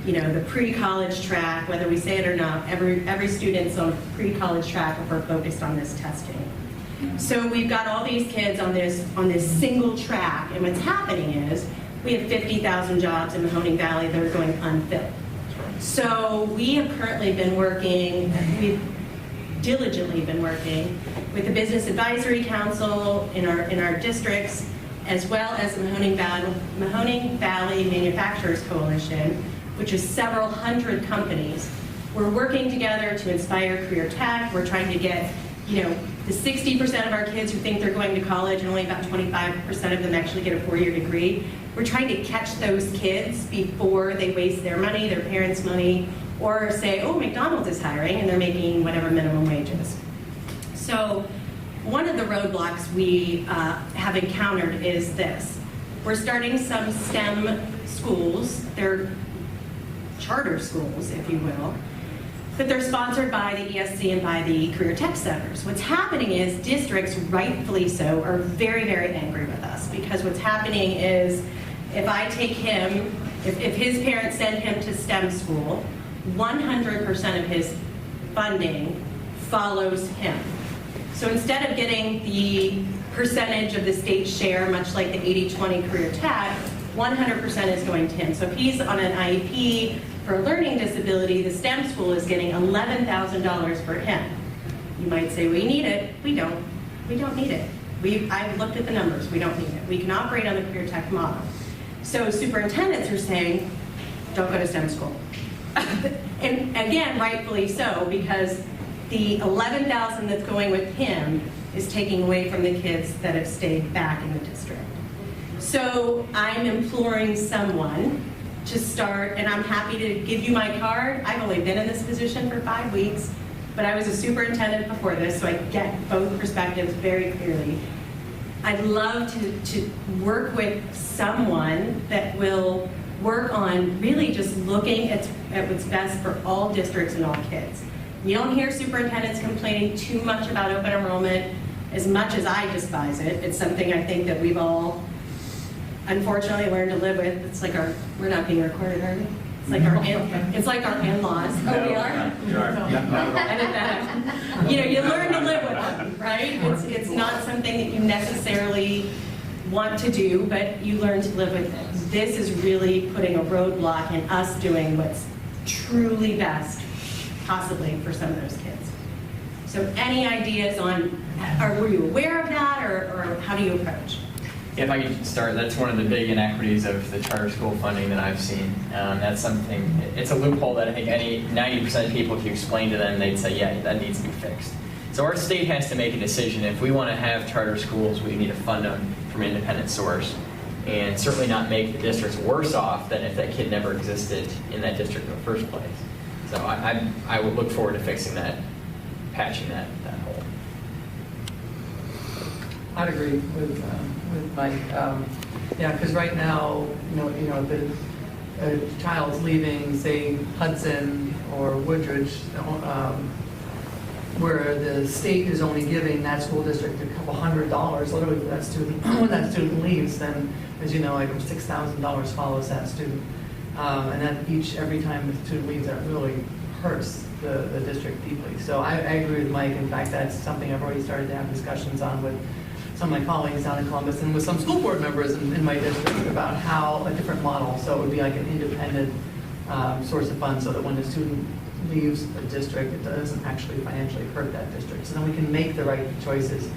you know, the pre-college track, whether we say it or not, every student's on a pre-college track if we're focused on this testing. So we've got all these kids on this single track, and what's happening is we have 50,000 jobs in Mahoning Valley that are going unfilled. So we have currently been working, we've diligently been working with the Business Advisory Council in our districts, as well as the Mahoning Valley Manufacturers Coalition, which is several hundred companies. We're working together to inspire career tech. We're trying to get, you know, the 60% of our kids who think they're going to college, and only about 25% of them actually get a 4-year degree. We're trying to catch those kids before they waste their money, their parents' money, or say, oh, McDonald's is hiring, and they're making whatever minimum wage is. So one of the roadblocks we have encountered is this. We're starting some STEM schools. They're charter schools, if you will, but they're sponsored by the ESC and by the Career Tech Centers. What's happening is districts, rightfully so, are very, very angry with us, because what's happening is if I take him, if his parents send him to STEM school, 100% of his funding follows him. So instead of getting the percentage of the state share, much like the 80-20 Career Tech, 100% is going to him. So if he's on an IEP for a learning disability, the STEM school is getting $11,000 for him. You might say, we need it. We don't. We don't need it. I've looked at the numbers. We don't need it. We can operate on the Career Tech model. So superintendents are saying, don't go to STEM school. And again, rightfully so, because the $11,000 that's going with him is taking away from the kids that have stayed back in the district. So I'm imploring someone to start, and I'm happy to give you my card. I've only been in this position for 5 weeks, but I was a superintendent before this, so I get both perspectives very clearly. I'd love to work with someone that will work on really just looking at what's best for all districts and all kids. You don't hear superintendents complaining too much about open enrollment, as much as I despise it. It's something I think that we've all unfortunately learned to live with. It's like we're not being recorded, are we? It's like our in-laws. Oh, we are? Edit that out. You know, you learn to live with them, right? It's not something that you necessarily want to do, but you learn to live with it. This is really putting a roadblock in us doing what's truly best, possibly, for some of those kids. So any ideas on, or were you aware of that, or how do you approach? If I could start, that's one of the big inequities of the charter school funding that I've seen. That's something, it's a loophole that I think 90% of people, if you explain to them, they'd say, yeah, that needs to be fixed. So our state has to make a decision. If we want to have charter schools, we need to fund them from an independent source, and certainly not make the districts worse off than if that kid never existed in that district in the first place. So I would look forward to fixing that, patching that hole. I'd agree with Mike. Yeah, because right now, a child's leaving, say, Hudson or Woodridge, where the state is only giving that school district a couple $100 literally for that student. When that student leaves, then, as you know, like $6,000 follows that student. And that every time the student leaves, that really hurts the district deeply. So I agree with Mike. In fact, that's something I've already started to have discussions on with some of my colleagues down in Columbus and with some school board members in my district about how a different model. So it would be like an independent source of funds, so that when the student leaves a district, it doesn't actually financially hurt that district. So then we can make the right choices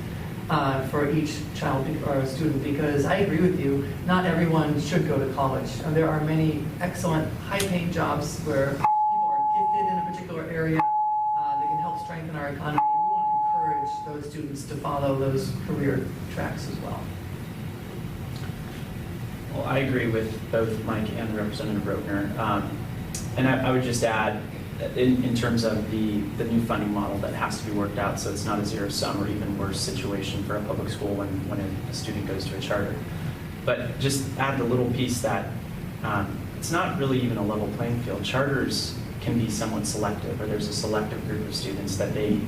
for each child or student, because I agree with you, not everyone should go to college. There are many excellent high-paying jobs where people are gifted in a particular area that can help strengthen our economy. We want to encourage those students to follow those career tracks as well. Well, I agree with both Mike and Representative Rotner. And I would just add, in terms of the new funding model that has to be worked out, so it's not a zero-sum or even worse situation for a public school when a student goes to a charter. But just add the little piece that it's not really even a level playing field. Charters can be somewhat selective, or there's a selective group of students that they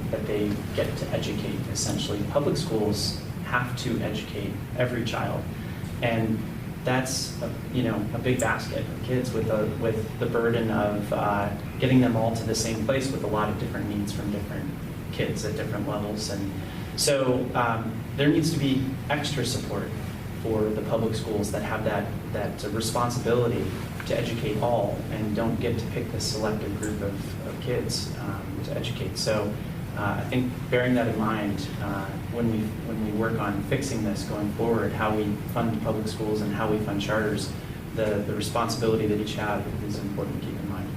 get to educate, essentially. Public schools have to educate every child, and that's a big basket of kids with the burden of getting them all to the same place with a lot of different needs from different kids at different levels. And so there needs to be extra support for the public schools that have that responsibility to educate all and don't get to pick the selected group of kids to educate. So I think bearing that in mind, when we work on fixing this going forward, how we fund public schools and how we fund charters, the responsibility that each have is important to keep in mind.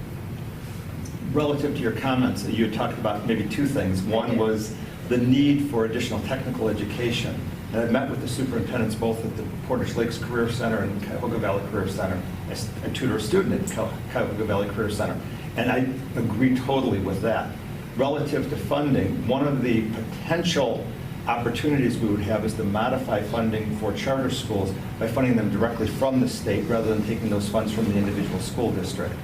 Relative to your comments, you had talked about maybe two things. One was the need for additional technical education. And I met with the superintendents both at the Portage Lakes Career Center and Cuyahoga Valley Career Center. I tutor a student at Cuyahoga Valley Career Center. And I agree totally with that. Relative to funding, one of the potential opportunities we would have is to modify funding for charter schools by funding them directly from the state rather than taking those funds from the individual school district.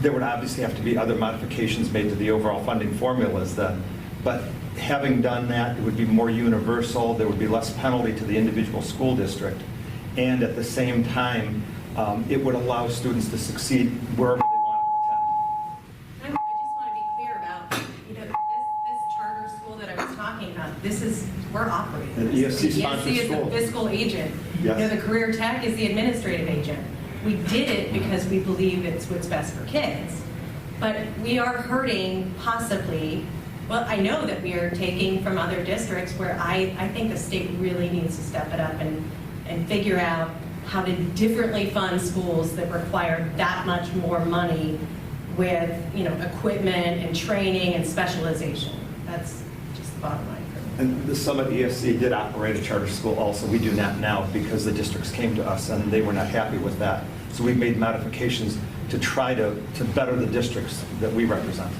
There would obviously have to be other modifications made to the overall funding formulas then, but having done that, it would be more universal, there would be less penalty to the individual school district, and at the same time, it would allow students to succeed wherever they want to attend. I just want to be clear about, this charter school that I was talking about, we're operating. An this. ESC The sponsored ESC is school. the fiscal agent. Yes. The career tech is the administrative agent. We did it because we believe it's what's best for kids. But we are hurting possibly, well, I know that we are taking from other districts where I think the state really needs to step it up and figure out how to differently fund schools that require that much more money with equipment and training and specialization. That's just the bottom line for me. And the Summit ESC did operate a charter school also. We do not now because the districts came to us and they were not happy with that. So we've made modifications to try to better the districts that we represent.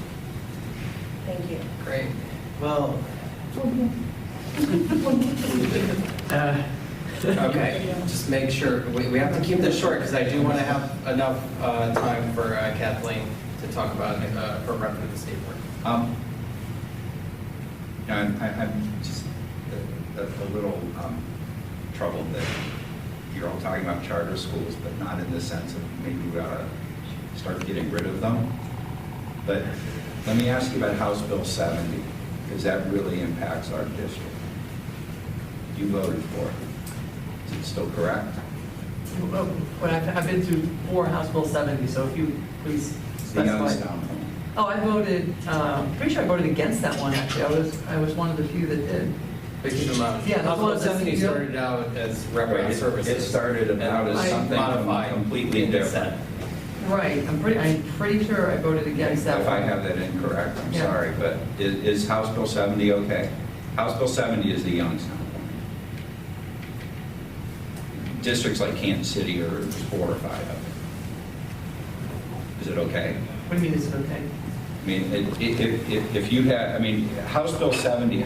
Thank you. Great. Well, okay, just make sure, we have to keep this short because I do want to have enough time for Kathleen to talk about her rep for the state board. I'm just a little troubled that you're all talking about charter schools, but not in the sense of maybe we ought to start getting rid of them. But let me ask you about House Bill 70, because that really impacts our district. You voted for it. Is it still correct? But I've been through 4 House Bill 70, so if you please The specify. Youngstown one. Oh, I voted, pretty sure I voted against that one, actually. I was one of the few that did. But keep in mind, Yeah, House well, Bill 70 it's- started out as revenue It services. started about as And something modified completely in different. Right, I'm pretty sure I voted against that If one. I have that incorrect, I'm Yeah. sorry, but is House Bill 70 okay? House Bill 70 is the Youngstown one. Districts like Kansas City are 4 or 5 of it. Is it okay? What do you mean, is it okay? I mean, if you had, I mean, House Bill 70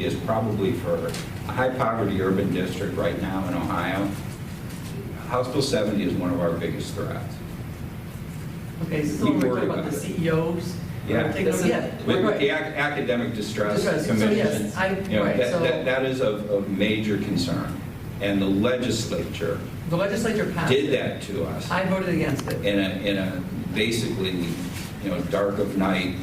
is probably for a high-poverty urban district right now in Ohio. House Bill 70 is one of our biggest threats. Okay, so We we're worry talking about the about it. CEOs? Yeah. Take note, yeah. With right. the Academic Distress Distress, so Commission, yes, right, so- that is of major concern. And the legislature The legislature passed did it. that to us I voted against it. in a basically, dark of night,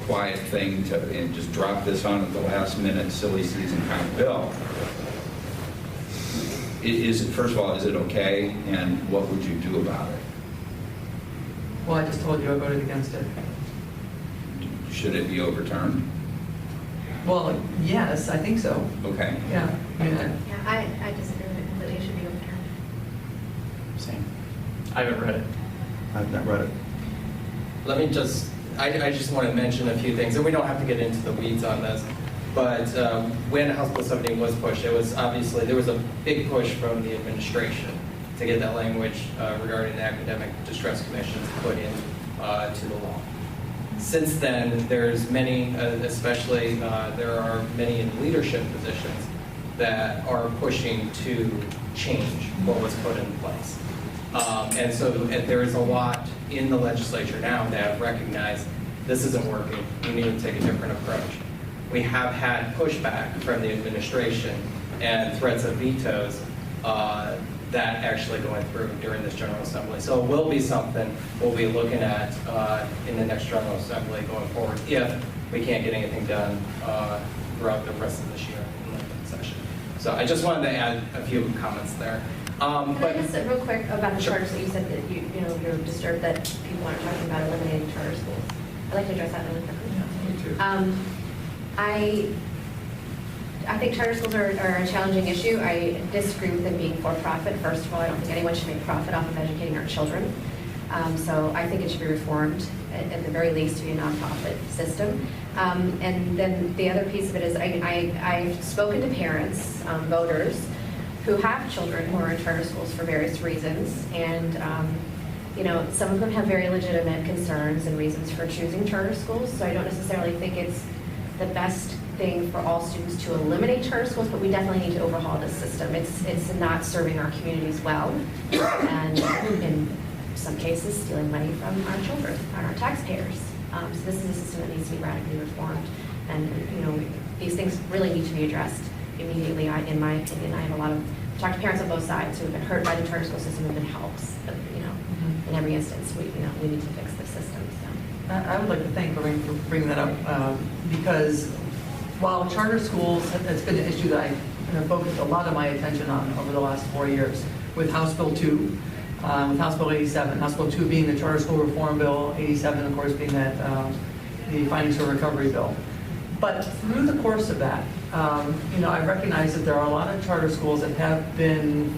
quiet thing and just drop this on at the last minute, silly season kind of bill. First of all, is it okay? And what would you do about it? Well, I just told you I voted against it. Should it be overturned? Well, yes, I think so. Okay. Yeah. I mean, Yeah, I disagree with it completely. It should be overturned. Same. I haven't read it. I've not read it. Let me just, I just want to mention a few things, and we don't have to get into the weeds on this, but when House Bill 70 was pushed, it was obviously, there was a big push from the administration to get that language regarding the Academic Distress Commission put in to the law. Since then, there's many, especially there are many in leadership positions that are pushing to change what was put in place. And so there is a lot in the legislature now that recognize this isn't working. We need to take a different approach. We have had pushback from the administration and threats of vetoes that actually going through during this General Assembly. So it will be something we'll be looking at in the next General Assembly going forward if we can't get anything done throughout the rest of this year in the session. So I just wanted to add a few comments there. Can I just say real quick about the Sure. charters that you said that you're disturbed that people aren't talking about eliminating charter schools? I'd like to address that really quickly. Me too. I think charter schools are a challenging issue. I disagree with them being for-profit. First of all, I don't think anyone should make profit off of educating our children. So I think it should be reformed, at the very least, to be a nonprofit system. And then the other piece of it is I've spoken to parents, voters, who have children who are in charter schools for various reasons. And, some of them have very legitimate concerns and reasons for choosing charter schools. So I don't necessarily think it's the best thing for all students to eliminate charter schools, but we definitely need to overhaul this system. It's not serving our communities well, and in some cases, stealing money from our children and our taxpayers. So this is a system that needs to be radically reformed, and these things really need to be addressed immediately. In my opinion, I have talked to parents on both sides who have been hurt by the charter school system and been helped. But, in every instance, we need to fix the system. So. I would like to thank Lorraine for bringing that up because while charter schools has been an issue that I have focused a lot of my attention on over the last 4 years with House Bill 2, with House Bill 87, House Bill 2 being the Charter School Reform Bill, 87 of course being that the Financial Recovery Bill. But through the course of that, I recognize that there are a lot of charter schools that have been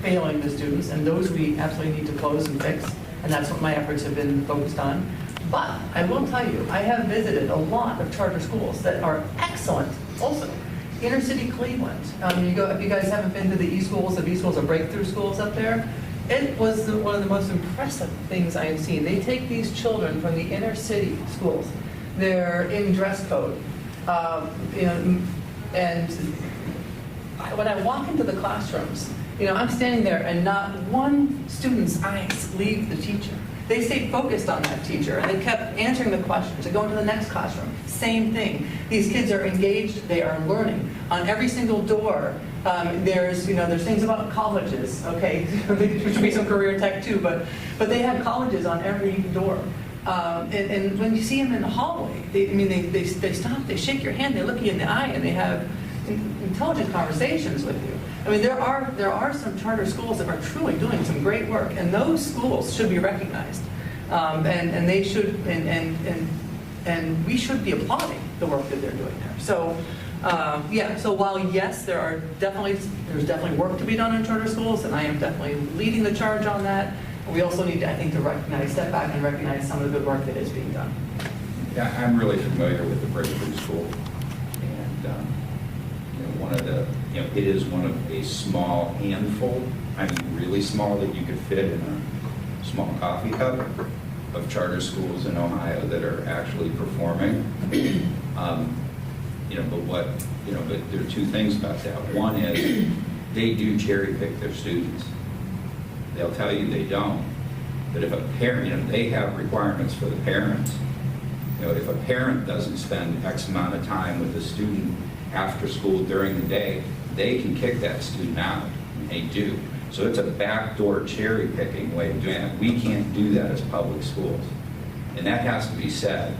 failing the students, and those we absolutely need to close and fix, and that's what my efforts have been focused on. But I will tell you, I have visited a lot of charter schools that are excellent also. Inner city Cleveland, if you guys haven't been to the E-schools, the E-schools are breakthrough schools up there, it was one of the most impressive things I have seen. They take these children from the inner city schools, they're in dress code, and when I walk into the classrooms, I'm standing there and not one student's eyes leave the teacher. they stayed focused on that teacher, and they kept answering the questions. They go into the next classroom, same thing. These kids are engaged, they are learning. On every single door, there's things about colleges, okay? There should be some career tech too, but they have colleges on every door. And when you see them in the hallway, they stop, they shake your hand, they look you in the eye, and they have intelligent conversations with you. I mean, there are some charter schools that are truly doing some great work, and those schools should be recognized, and they should, and we should be applauding the work that they're doing there. So, So while yes, there's definitely work to be done in charter schools, and I am definitely leading the charge on that. We also need, I think, to step back and recognize some of the good work that is being done. Yeah, I'm really familiar with the Breakthrough School, and it is one of a small handful, really small, that you could fit in a small coffee cup of charter schools in Ohio that are actually performing. But there are two things about that. One is they do cherry pick their students. They'll tell you they don't. But if a parent, they have requirements for the parents. If a parent doesn't spend X amount of time with a student after school during the day, they can kick that student out, and they do. So it's a backdoor cherry picking way of doing it. We can't do that as public schools. And that has to be said.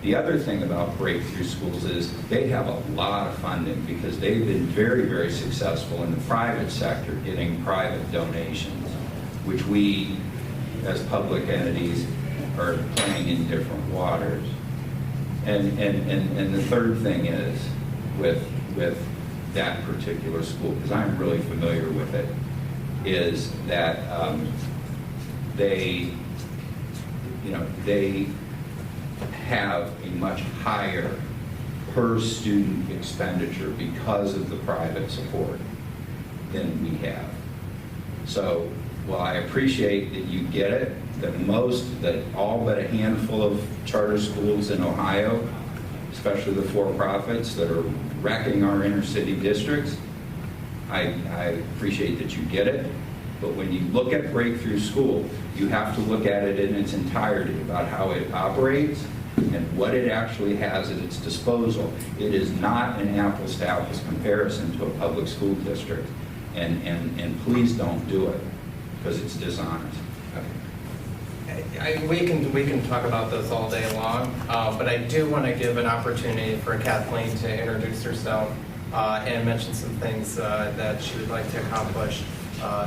The other thing about Breakthrough Schools is they have a lot of funding because they've been very, very successful in the private sector getting private donations, which we, as public entities, are playing in different waters. And the third thing is with that particular school, because I'm really familiar with it, is that they have a much higher per student expenditure because of the private support than we have. So while I appreciate that you get it, that all but a handful of charter schools in Ohio, especially the for-profits that are wrecking our inner city districts, I appreciate that you get it. But when you look at Breakthrough School, you have to look at it in its entirety about how it operates and what it actually has at its disposal. It is not an apples to apples comparison to a public school district. And please don't do it, because it's dishonest. We can talk about this all day long, but I do want to give an opportunity for Kathleen to introduce herself and mention some things that she would like to accomplish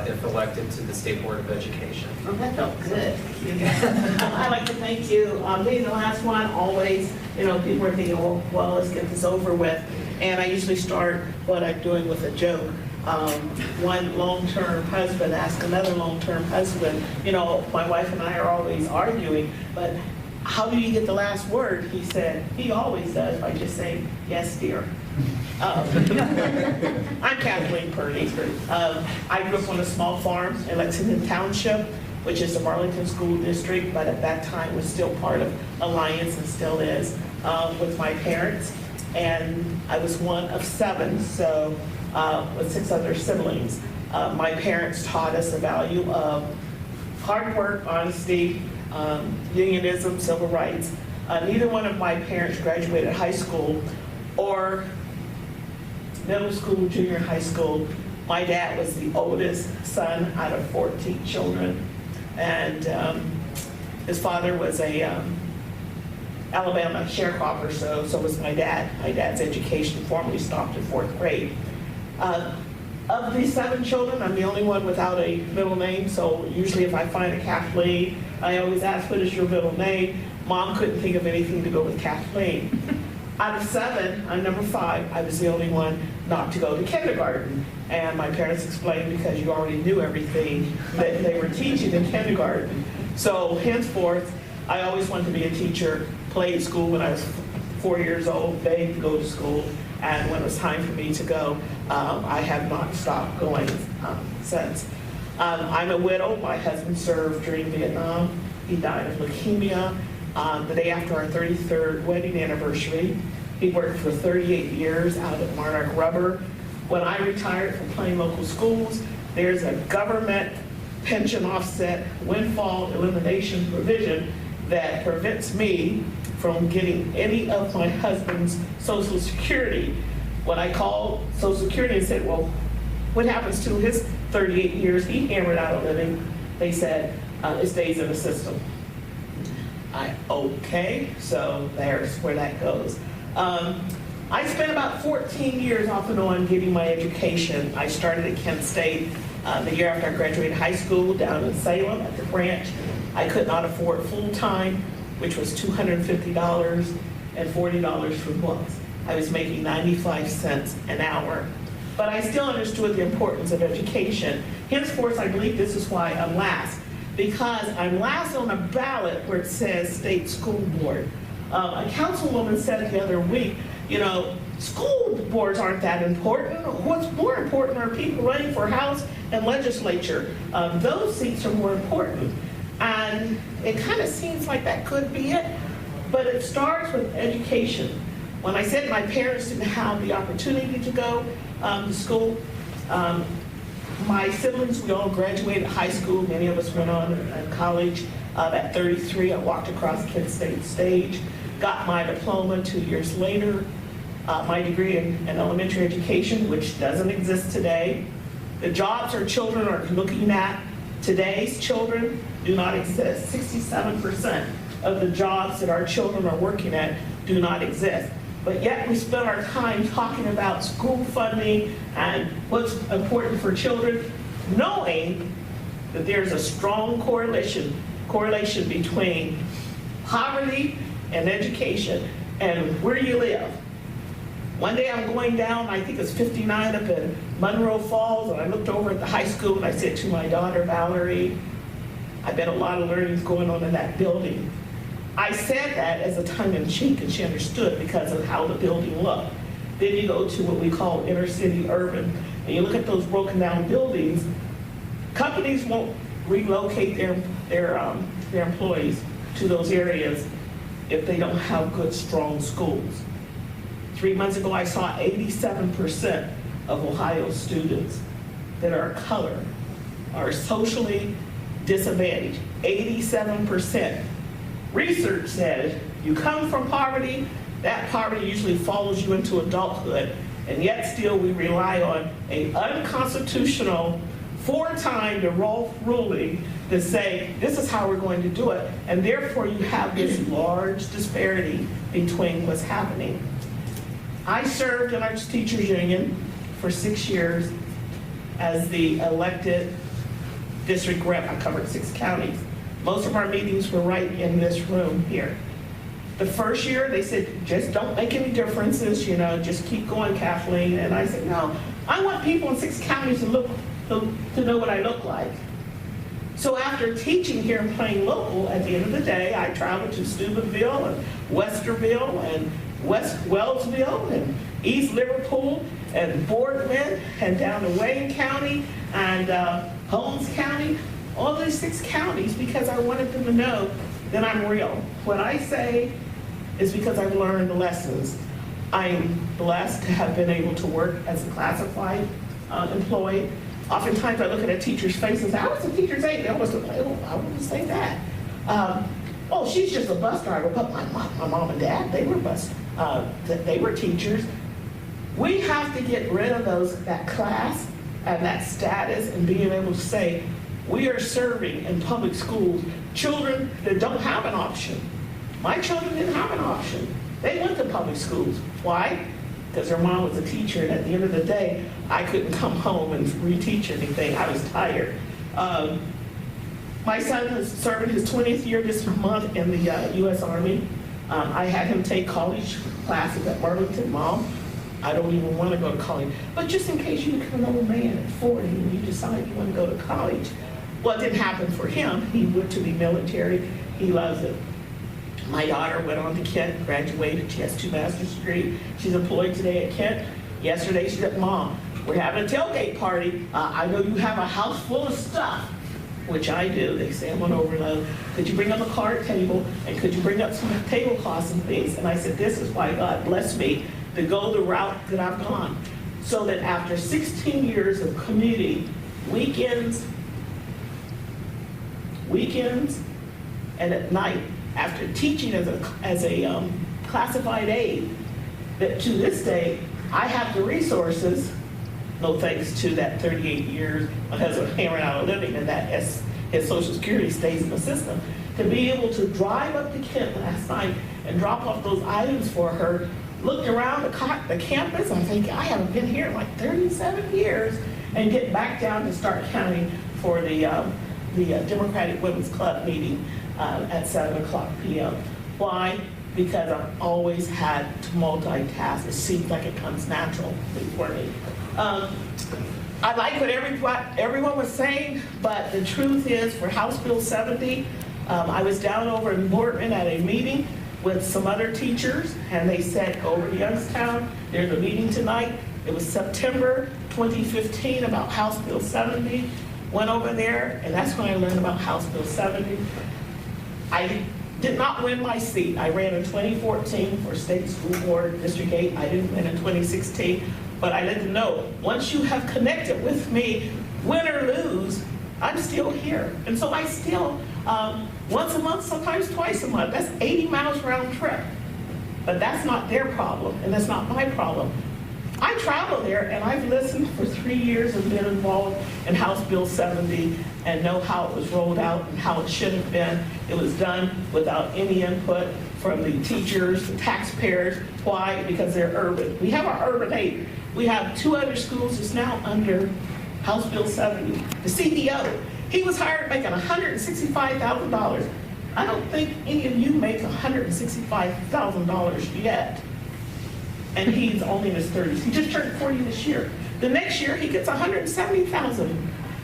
if elected to the State Board of Education. Well, that felt good. I'd like to thank you. Being the last one, always, people are thinking, well, let's get this over with. And I usually start what I'm doing with a joke. One long-term husband asked another long-term husband, my wife and I are always arguing, but how do you get the last word? He said, he always does by just saying, yes, dear. I'm Kathleen Purdy. I grew up on a small farm in Lexington Township, which is the Marlington School District, but at that time was still part of Alliance and still is, with my parents. And I was one of 7, so with 6 other siblings. My parents taught us the value of hard work, honesty, unionism, civil rights. Neither one of my parents graduated high school or middle school, junior high school. My dad was the oldest son out of 14 children, and his father was a Alabama sharecropper, so was my dad. My dad's education formally stopped in 4th grade. Of these 7 children, I'm the only one without a middle name, so usually if I find a Kathleen, I always ask, what is your middle name? Mom couldn't think of anything to go with Kathleen. Out of 7, I'm number 5, I was the only one not to go to kindergarten. And my parents explained, because you already knew everything that they were teaching in kindergarten. So henceforth, I always wanted to be a teacher, played school when I was 4 years old, begged to go to school, and when it was time for me to go, I have not stopped going since. I'm a widow. My husband served during Vietnam. He died of leukemia the day after our 33rd wedding anniversary. He worked for 38 years out at Monarch Rubber. When I retired from playing local schools, there's a government pension offset windfall elimination provision that prevents me from getting any of my husband's Social Security. When I called Social Security and said, well, what happens to his 38 years he hammered out a living? They said, it stays in the system. Okay, so there's where that goes. I spent about 14 years off and on getting my education. I started at Kent State the year after I graduated high school down in Salem at the branch. I could not afford full-time, which was $250 and $40 for books. I was making 95 cents an hour. But I still understood the importance of education. Henceforth, I believe this is why I'm last, because I'm last on a ballot where it says state school board. A councilwoman said the other week, you know, school boards aren't that important. What's more important are people running for House and legislature. Those seats are more important. And it kind of seems like that could be it, but it starts with education. When I said my parents didn't have the opportunity to go to school, my siblings, we all graduated high school. Many of us went on to college. At 33, I walked across Kent State stage, got my diploma 2 years later, my degree in elementary education, which doesn't exist today. The jobs our children are looking at, today's children, do not exist. 67% of the jobs that our children are working at do not exist. But yet we spend our time talking about school funding and what's important for children, knowing that there's a strong correlation between poverty and education and where you live. One day I'm going down, I think it's 59 up in Monroe Falls, and I looked over at the high school and I said to my daughter, Valerie, I bet a lot of learning's going on in that building. I said that as a tongue-in-cheek, and she understood because of how the building looked. Then you go to what we call inner city urban, and you look at those broken down buildings. Companies won't relocate their employees to those areas if they don't have good, strong schools. 3 months ago, I saw 87% of Ohio students that are color are socially disadvantaged. 87%. Research says you come from poverty, that poverty usually follows you into adulthood, and yet still we rely on an unconstitutional 4-time ruling to say this is how we're going to do it, and therefore you have this large disparity between what's happening. I served in our teachers union for 6 years as the elected district rep. I covered 6 counties. Most of our meetings were right in this room here. The first year, they said, just don't make any differences, you know, just keep going, Kathleen. And I said, no, I want people in 6 counties to know what I look like. So after teaching here and playing local, at the end of the day, I traveled to Steubenville and Westerville and West Wellsville and East Liverpool and Boardman and down to Wayne County and Holmes County. All these 6 counties, because I wanted them to know that I'm real. What I say is because I've learned the lessons. I'm blessed to have been able to work as a classified employee. Oftentimes I look at a teacher's face and say, I was a teacher's aide. They almost look like, oh, I wouldn't say that. Oh, she's just a bus driver. But my mom and dad, they were teachers. We have to get rid of that class and that status and being able to say, we are serving in public schools children that don't have an option. My children didn't have an option. They went to public schools. Why? Because their mom was a teacher, and at the end of the day, I couldn't come home and reteach anything. I was tired. My son is serving his 20th year this month in the U.S. Army. I had him take college classes at Burlington. Mom, I don't even want to go to college. But just in case you become an old man at 40 and you decide you want to go to college. Well, it didn't happen for him. He went to the military. He loves it. My daughter went on to Kent, graduated. She has 2 master's degrees. She's employed today at Kent. Yesterday, she said, Mom, we're having a tailgate party. I know you have a house full of stuff, which I do. They say I'm on overload. Could you bring up a card table, and could you bring up some tablecloths and things? And I said, this is why God blessed me to go the route that I've gone. So that after 16 years of commuting, weekends, weekends, and at night, after teaching as a classified aide, that to this day, I have the resources, no thanks to that 38 years my husband ran out of living, and that his Social Security stays in the system, to be able to drive up to Kent last night and drop off those items for her, looked around the campus, I'm thinking, I haven't been here in like 37 years, and get back down to Stark County for the Democratic Women's Club meeting at 7:00 p.m. Why? Because I've always had to multitask. It seems like it comes natural for me. I like what everyone was saying, but the truth is, for House Bill 70, I was down over in Boardman at a meeting with some other teachers, and they said, over to Youngstown, there's a meeting tonight. It was September 2015 about House Bill 70. Went over there, and that's when I learned about House Bill 70. I did not win my seat. I ran in 2014 for State School Board, District 8. I didn't win in 2016, but I let them know, once you have connected with me, win or lose, I'm still here. And so I still, once a month, sometimes twice a month, that's 80 miles round trip. But that's not their problem, and that's not my problem. I travel there, and I've listened for 3 years and been involved in House Bill 70 and know how it was rolled out and how it should have been. It was done without any input from the teachers, the taxpayers. Why? Because they're urban. We have our urban aid. We have 2 other schools that's now under House Bill 70. The CEO, he was hired making $165,000. I don't think any of you make $165,000 yet. And he's only in his 30s. He just turned 40 this year. The next year, he gets $170,000.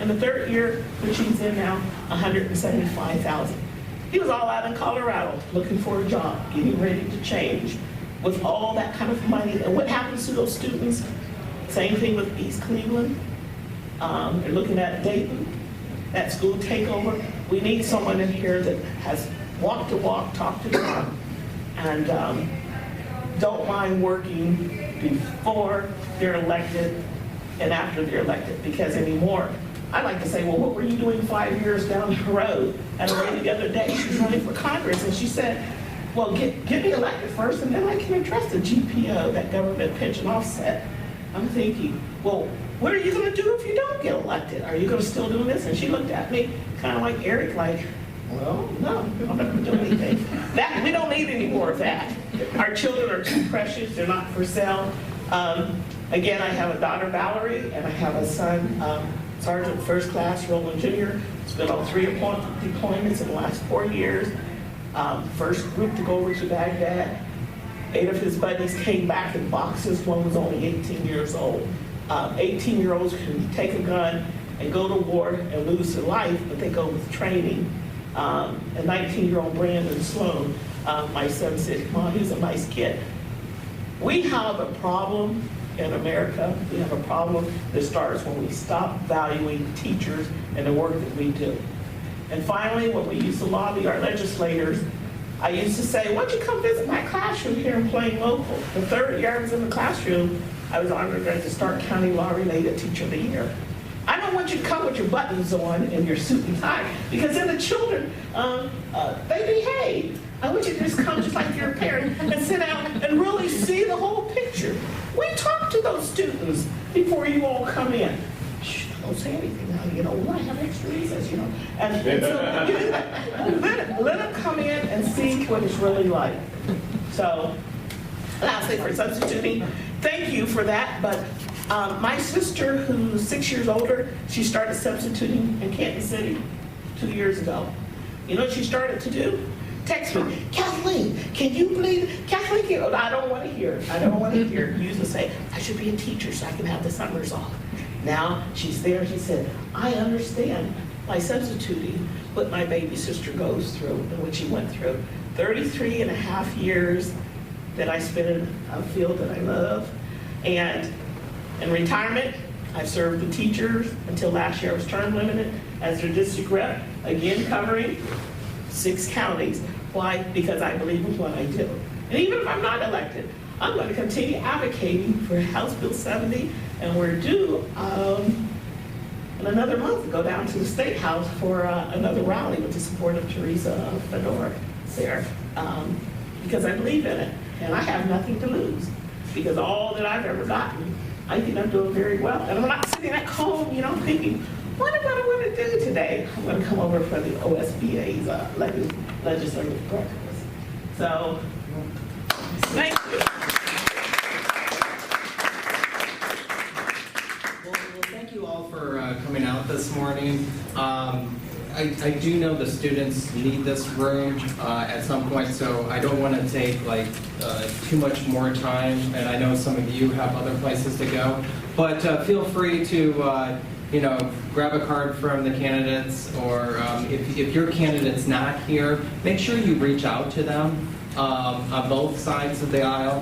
And the third year, which he's in now, $175,000. He was all out in Colorado looking for a job, getting ready to change with all that kind of money. And what happens to those students? Same thing with East Cleveland. They're looking at Dayton, that school takeover. We need someone in here that has walked the walk, talked the talk, and don't mind working before they're elected and after they're elected, because anymore, I like to say, well, what were you doing 5 years down the road? And a lady the other day, she's running for Congress, and she said, well, get me elected first, and then I can address the GPO, that government pension offset. I'm thinking, well, what are you going to do if you don't get elected? Are you going to still do this? And she looked at me, kind of like Eric, like, well, no, I'm not going to do anything. That, we don't need any more of that. Our children are too precious. They're not for sale. Again, I have a daughter, Valerie, and I have a son, Sergeant First Class Roland Jr. He's been on 3 deployments in the last 4 years. First group to go over to Baghdad. 8 of his buddies came back in boxes. One was only 18 years old. 18-year-olds can take a gun and go to war and lose their life, but they go with training. A 19-year-old Brandon Sloan, my son said, Mom, he's a nice kid. We have a problem in America. We have a problem that starts when we stop valuing teachers and the work that we do. And finally, when we used to lobby our legislators, I used to say, why don't you come visit my classroom here in Plain Local? The 3rd year I was in the classroom, I was honored as the Stark County Law-Related Teacher of the Year. I don't want you to come with your buttons on and your suit and tie, because then the children, they behave. I want you to just come just like you're a parent and sit down and really see the whole picture. We talk to those students before you all come in. Shh, don't say anything now, you know, we might have extra recess, you know. And so let them come in and see what it's really like. So, lastly, for substituting, thank you for that, but my sister, who's 6 years older, she started substituting in Kansas City 2 years ago. You know what she started to do? Text me, Kathleen, can you believe, Kathleen, I don't want to hear it. I don't want to hear it. You used to say, I should be a teacher so I can have the summers off. Now she's there, she said, I understand by substituting what my baby sister goes through and what she went through. 33 and a half years that I spent in a field that I love. And in retirement, I've served the teachers until last year I was term limited as their district rep, again covering 6 counties. Why? Because I believe in what I do. And even if I'm not elected, I'm going to continue advocating for House Bill 70, and we're due in another month to go down to the State House for another rally with the support of Teresa Fedor there, because I believe in it, and I have nothing to lose, because all that I've ever gotten, I think I'm doing very well. And I'm not sitting at home, you know, thinking, what am I going to do today? I'm going to come over for the OSBA's legislative breakfast. So, thank you. Well, thank you all for coming out this morning. I do know the students need this room at some point, so I don't want to take like too much more time, and I know some of you have other places to go, but feel free to you know, grab a card from the candidates, or if your candidate's not here, make sure you reach out to them on both sides of the aisle,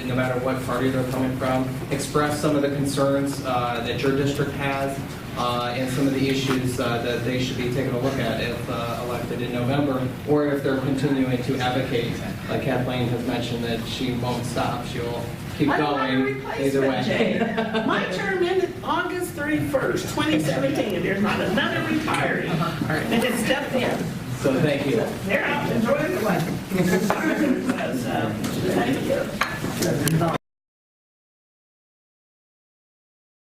no matter what party they're coming from. Express some of the concerns that your district has, and some of the issues that they should be taking a look at if elected in November, or if they're continuing to advocate, like Kathleen has mentioned, that she won't stop, she'll keep going either way. My term ended August 31st, 2017. There's not another retiree. And it stepped in. So thank you. They're out enjoying the life. Thank you.